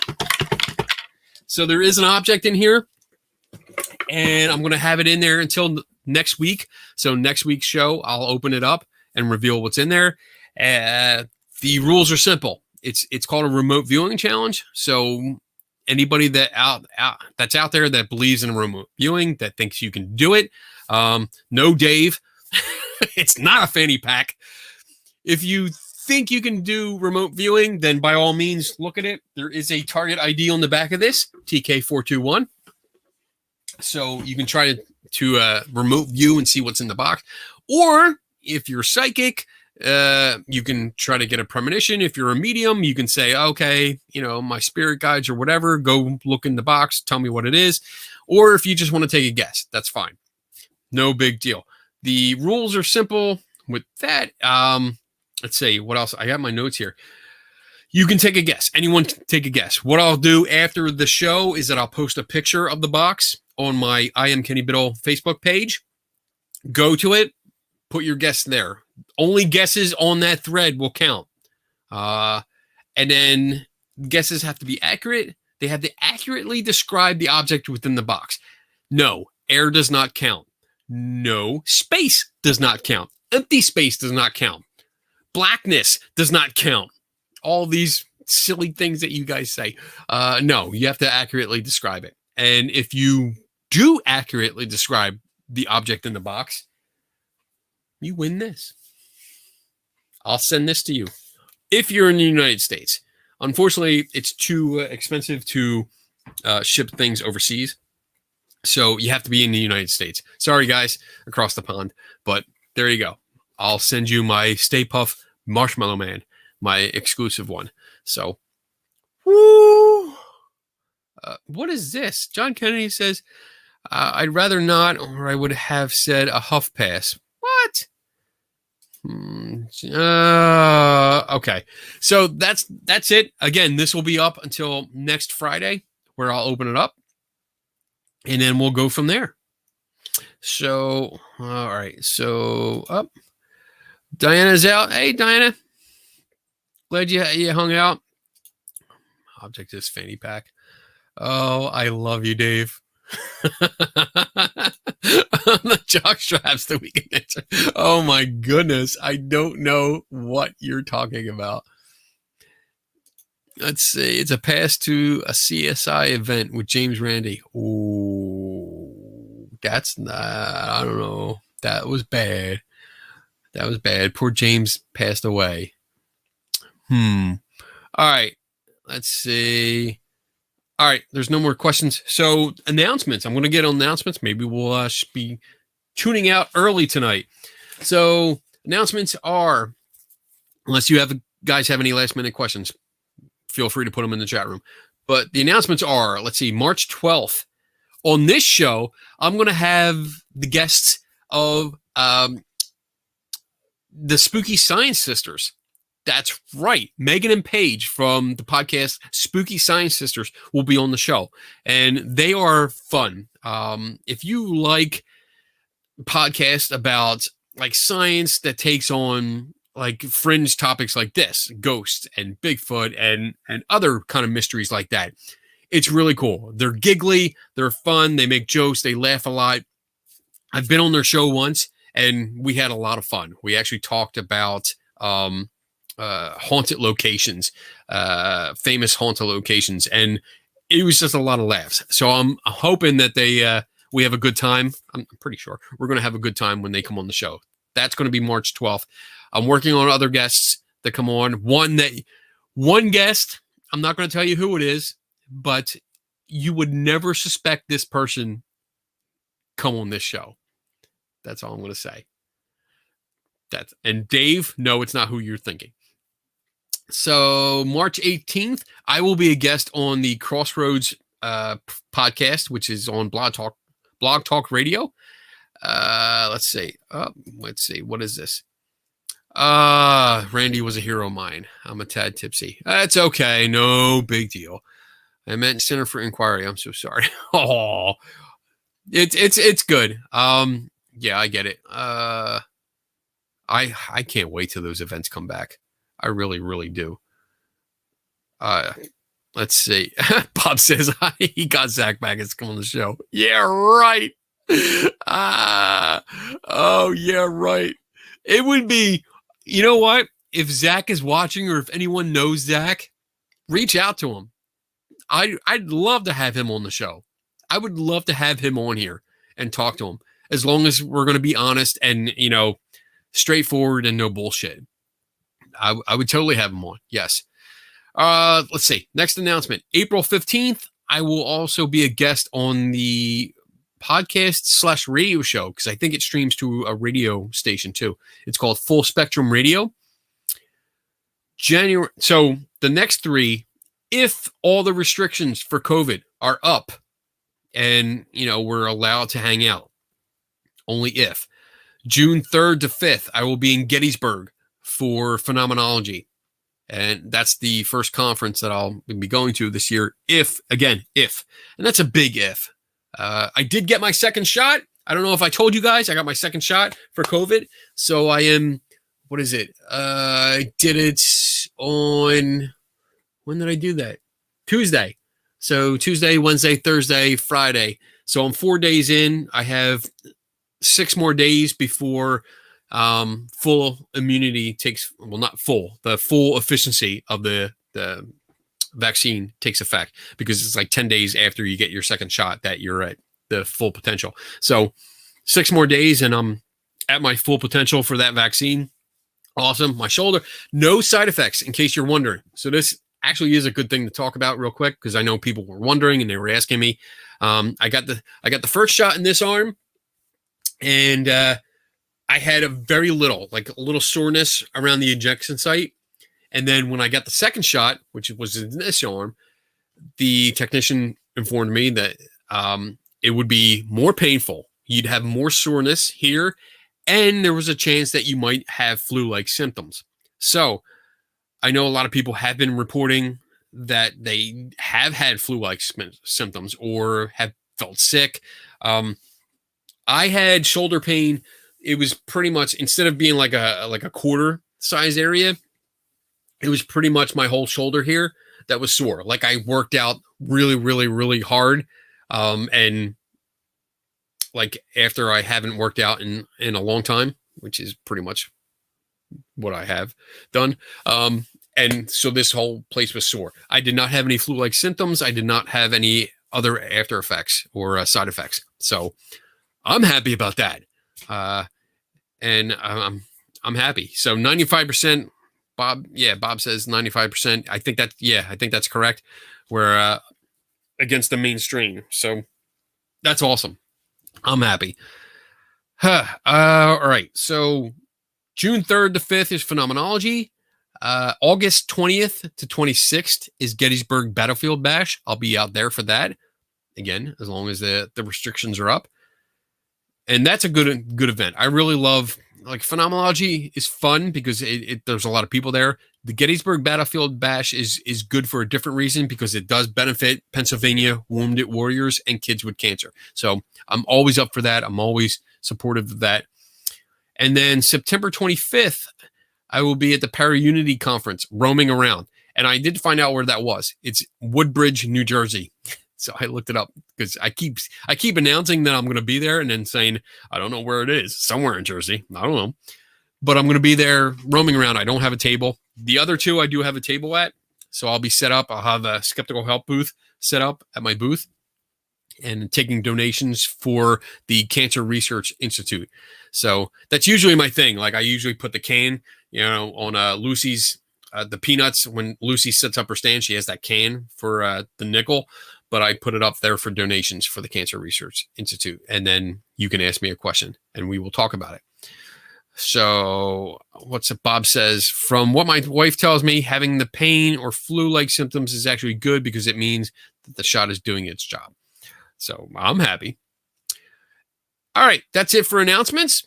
A: So there is an object in here, and I'm going to have it in there until next week. So next week's show, I'll open it up and reveal what's in there. The rules are simple. It's called a remote viewing challenge. So anybody that's out there that believes in remote viewing, that thinks you can do it, no Dave. It's not a fanny pack. If you think you can do remote viewing, then by all means, look at it. There is a target ID on the back of this, TK421. So you can try to remote view and see what's in the box. Or if you're psychic, you can try to get a premonition. If you're a medium, you can say, okay, my spirit guides or whatever, go look in the box, tell me what it is. Or if you just want to take a guess, that's fine. No big deal. The rules are simple with that. Let's see what else. I got my notes here. You can take a guess. Anyone can take a guess. What I'll do after the show is that I'll post a picture of the box on my I Am Kenny Biddle Facebook page. Go to it. Put your guess there. Only guesses on that thread will count. And then guesses have to be accurate. They have to accurately describe the object within the box. No, air does not count. No, space does not count. Empty space does not count. Blackness does not count. All these silly things that you guys say. No, you have to accurately describe it. And if you do accurately describe the object in the box, you win this. I'll send this to you. If you're in the United States. Unfortunately, it's too expensive to ship things overseas. So you have to be in the United States. Sorry, guys, across the pond. But there you go. I'll send you my Stay Puft Marshmallow Man, my exclusive one. So, woo! What is this? John Kennedy says, I'd rather not, or I would have said a huff pass. What? Okay. So that's it. Again, this will be up until next Friday, where I'll open it up. And then we'll go from there. So, all right. So, up. Diana's out. Hey, Diana. Glad you hung out. Object is fanny pack. Oh, I love you, Dave. The jock straps that we can answer. Oh, my goodness. I don't know what you're talking about. Let's see. It's a pass to a CSI event with James Randi. Ooh, that's not, I don't know. That was bad. That was bad. Poor James passed away. All right. Let's see. All right, there's no more questions. So announcements. I'm going to get on announcements. Maybe we'll be tuning out early tonight. So announcements are, unless you guys have any last minute questions, feel free to put them in the chat room. But the announcements are, let's see, March 12th. On this show, I'm going to have the guests of the Spooky Science Sisters. That's right. Megan and Paige from the podcast Spooky Science Sisters will be on the show. And they are fun. If you like podcasts about like science that takes on like fringe topics like this, ghosts and Bigfoot and other kind of mysteries like that, it's really cool. They're giggly. They're fun. They make jokes. They laugh a lot. I've been on their show once and we had a lot of fun. We actually talked about haunted locations, famous haunted locations, and it was just a lot of laughs. So I'm hoping that we have a good time. I'm pretty sure we're going to have a good time when they come on the show. That's going to be March 12th. I'm working on other guests that come on. One guest, I'm not going to tell you who it is, but you would never suspect this person come on this show. That's all I'm going to say. And Dave, no, it's not who you're thinking. So March 18th, I will be a guest on the Crossroads podcast, which is on Blog Talk Radio. Let's see. What is this? Randy was a hero of mine. I'm a tad tipsy. It's okay. No big deal. I meant Center for Inquiry. I'm so sorry. Oh, it's good. Yeah, I get it. I can't wait till those events come back. I really, really do. Let's see. Bob says he got Zach back. It's coming on the show. Yeah, right. Oh, yeah, right. It would be, you know what? If Zach is watching or if anyone knows Zach, reach out to him. I'd love to have him on the show. I would love to have him on here and talk to him, as long as we're going to be honest and, straightforward and no bullshit. I would totally have him on. Yes. Let's see. Next announcement. April 15th, I will also be a guest on the podcast/radio show, because I think it streams to a radio station too. It's called Full Spectrum Radio. January. So the next three, if all the restrictions for COVID are up and, we're allowed to hang out, only if. June 3rd to 5th, I will be in Gettysburg for Phenomenology. And that's the first conference that I'll be going to this year. If. And that's a big if. I did get my second shot. I don't know if I told you guys, I got my second shot for COVID. So I am, what is it? I did it on, when did I do that? Tuesday. So Tuesday, Wednesday, Thursday, Friday. So I'm 4 days in. I have 6 more days before full immunity takes, well, not full, the full efficiency of the vaccine takes effect, because it's like 10 days after you get your second shot that you're at the full potential. So 6 more days and I'm at my full potential for that vaccine. Awesome. My shoulder, no side effects, in case you're wondering. So this actually is a good thing to talk about real quick, because I know people were wondering and they were asking me. I got the first shot in this arm, and I had a little soreness around the injection site. And then when I got the second shot, which was in this arm, the technician informed me that it would be more painful. You'd have more soreness here, and there was a chance that you might have flu-like symptoms. So I know a lot of people have been reporting that they have had flu-like symptoms or have felt sick. I had shoulder pain. It was pretty much, instead of being like a quarter size area, it was pretty much my whole shoulder here that was sore. Like I worked out really, really, really hard. And like after I haven't worked out in a long time, which is pretty much what I have done. And so this whole place was sore. I did not have any flu-like symptoms. I did not have any other after effects or side effects. So I'm happy about that. And I'm happy. So 95%, Bob says 95%. I think that's correct. Where against the mainstream. So that's awesome. I'm happy. All right. So June 3rd to 5th is Phenomenology. August 20th to 26th is Gettysburg Battlefield Bash. I'll be out there for that. Again, as long as the restrictions are up. And that's a good event. I really love, like, Phenomenology is fun because there's a lot of people there. The Gettysburg Battlefield Bash is good for a different reason because it does benefit Pennsylvania wounded warriors and kids with cancer. So I'm always up for that. I'm always supportive of that. And then September 25th, I will be at the Para-Unity Conference roaming around. And I did find out where that was. It's Woodbridge, New Jersey. So I looked it up because I keep announcing that I'm going to be there and then saying, I don't know where it is, somewhere in Jersey. I don't know. But I'm going to be there roaming around. I don't have a table. The other two I do have a table at. So I'll be set up. I'll have a Skeptical Help booth set up at my booth and taking donations for the Cancer Research Institute. So that's usually my thing. Like, I usually put the can, on Lucy's, the peanuts. When Lucy sets up her stand, she has that can for the nickel. But I put it up there for donations for the Cancer Research Institute. And then you can ask me a question and we will talk about it. So what's it? Bob says, from what my wife tells me, having the pain or flu-like symptoms is actually good because it means that the shot is doing its job. So I'm happy. All right. That's it for announcements.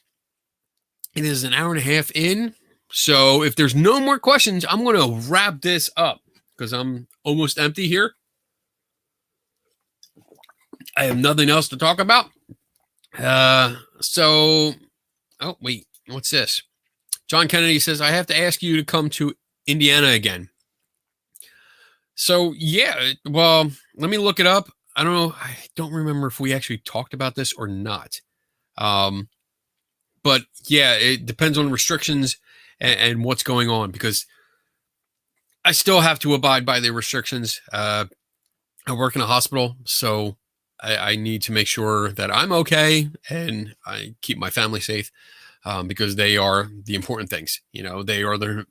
A: It is an hour and a half in. So if there's no more questions, I'm going to wrap this up because I'm almost empty here. I have nothing else to talk about. Oh, wait, what's this? John Kennedy says, I have to ask you to come to Indiana again. So, yeah, well, let me look it up. I don't know. I don't remember if we actually talked about this or not. But, yeah, it depends on restrictions and what's going on because I still have to abide by the restrictions. I work in a hospital, so I need to make sure that I'm okay and I keep my family safe because they are the important things. They are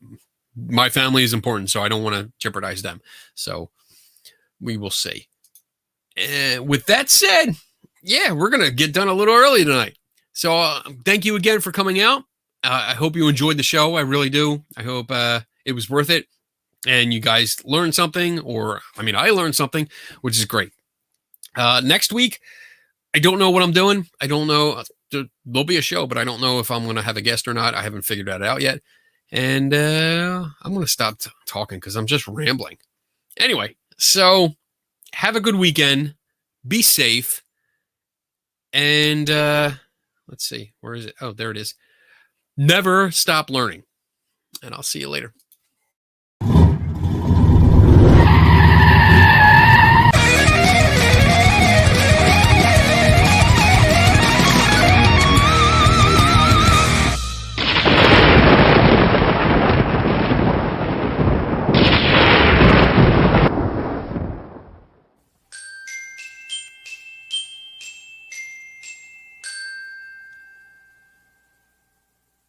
A: my family is important, so I don't want to jeopardize them. So we will see. And with that said, yeah, we're going to get done a little early tonight. So thank you again for coming out. I hope you enjoyed the show. I really do. I hope it was worth it and you guys learned something I learned something, which is great. Next week, I don't know what I'm doing. I don't know. There'll be a show, but I don't know if I'm going to have a guest or not. I haven't figured that out yet. And I'm going to stop talking because I'm just rambling. Anyway, so have a good weekend. Be safe. And let's see. Where is it? Oh, there it is. Never stop learning. And I'll see you later.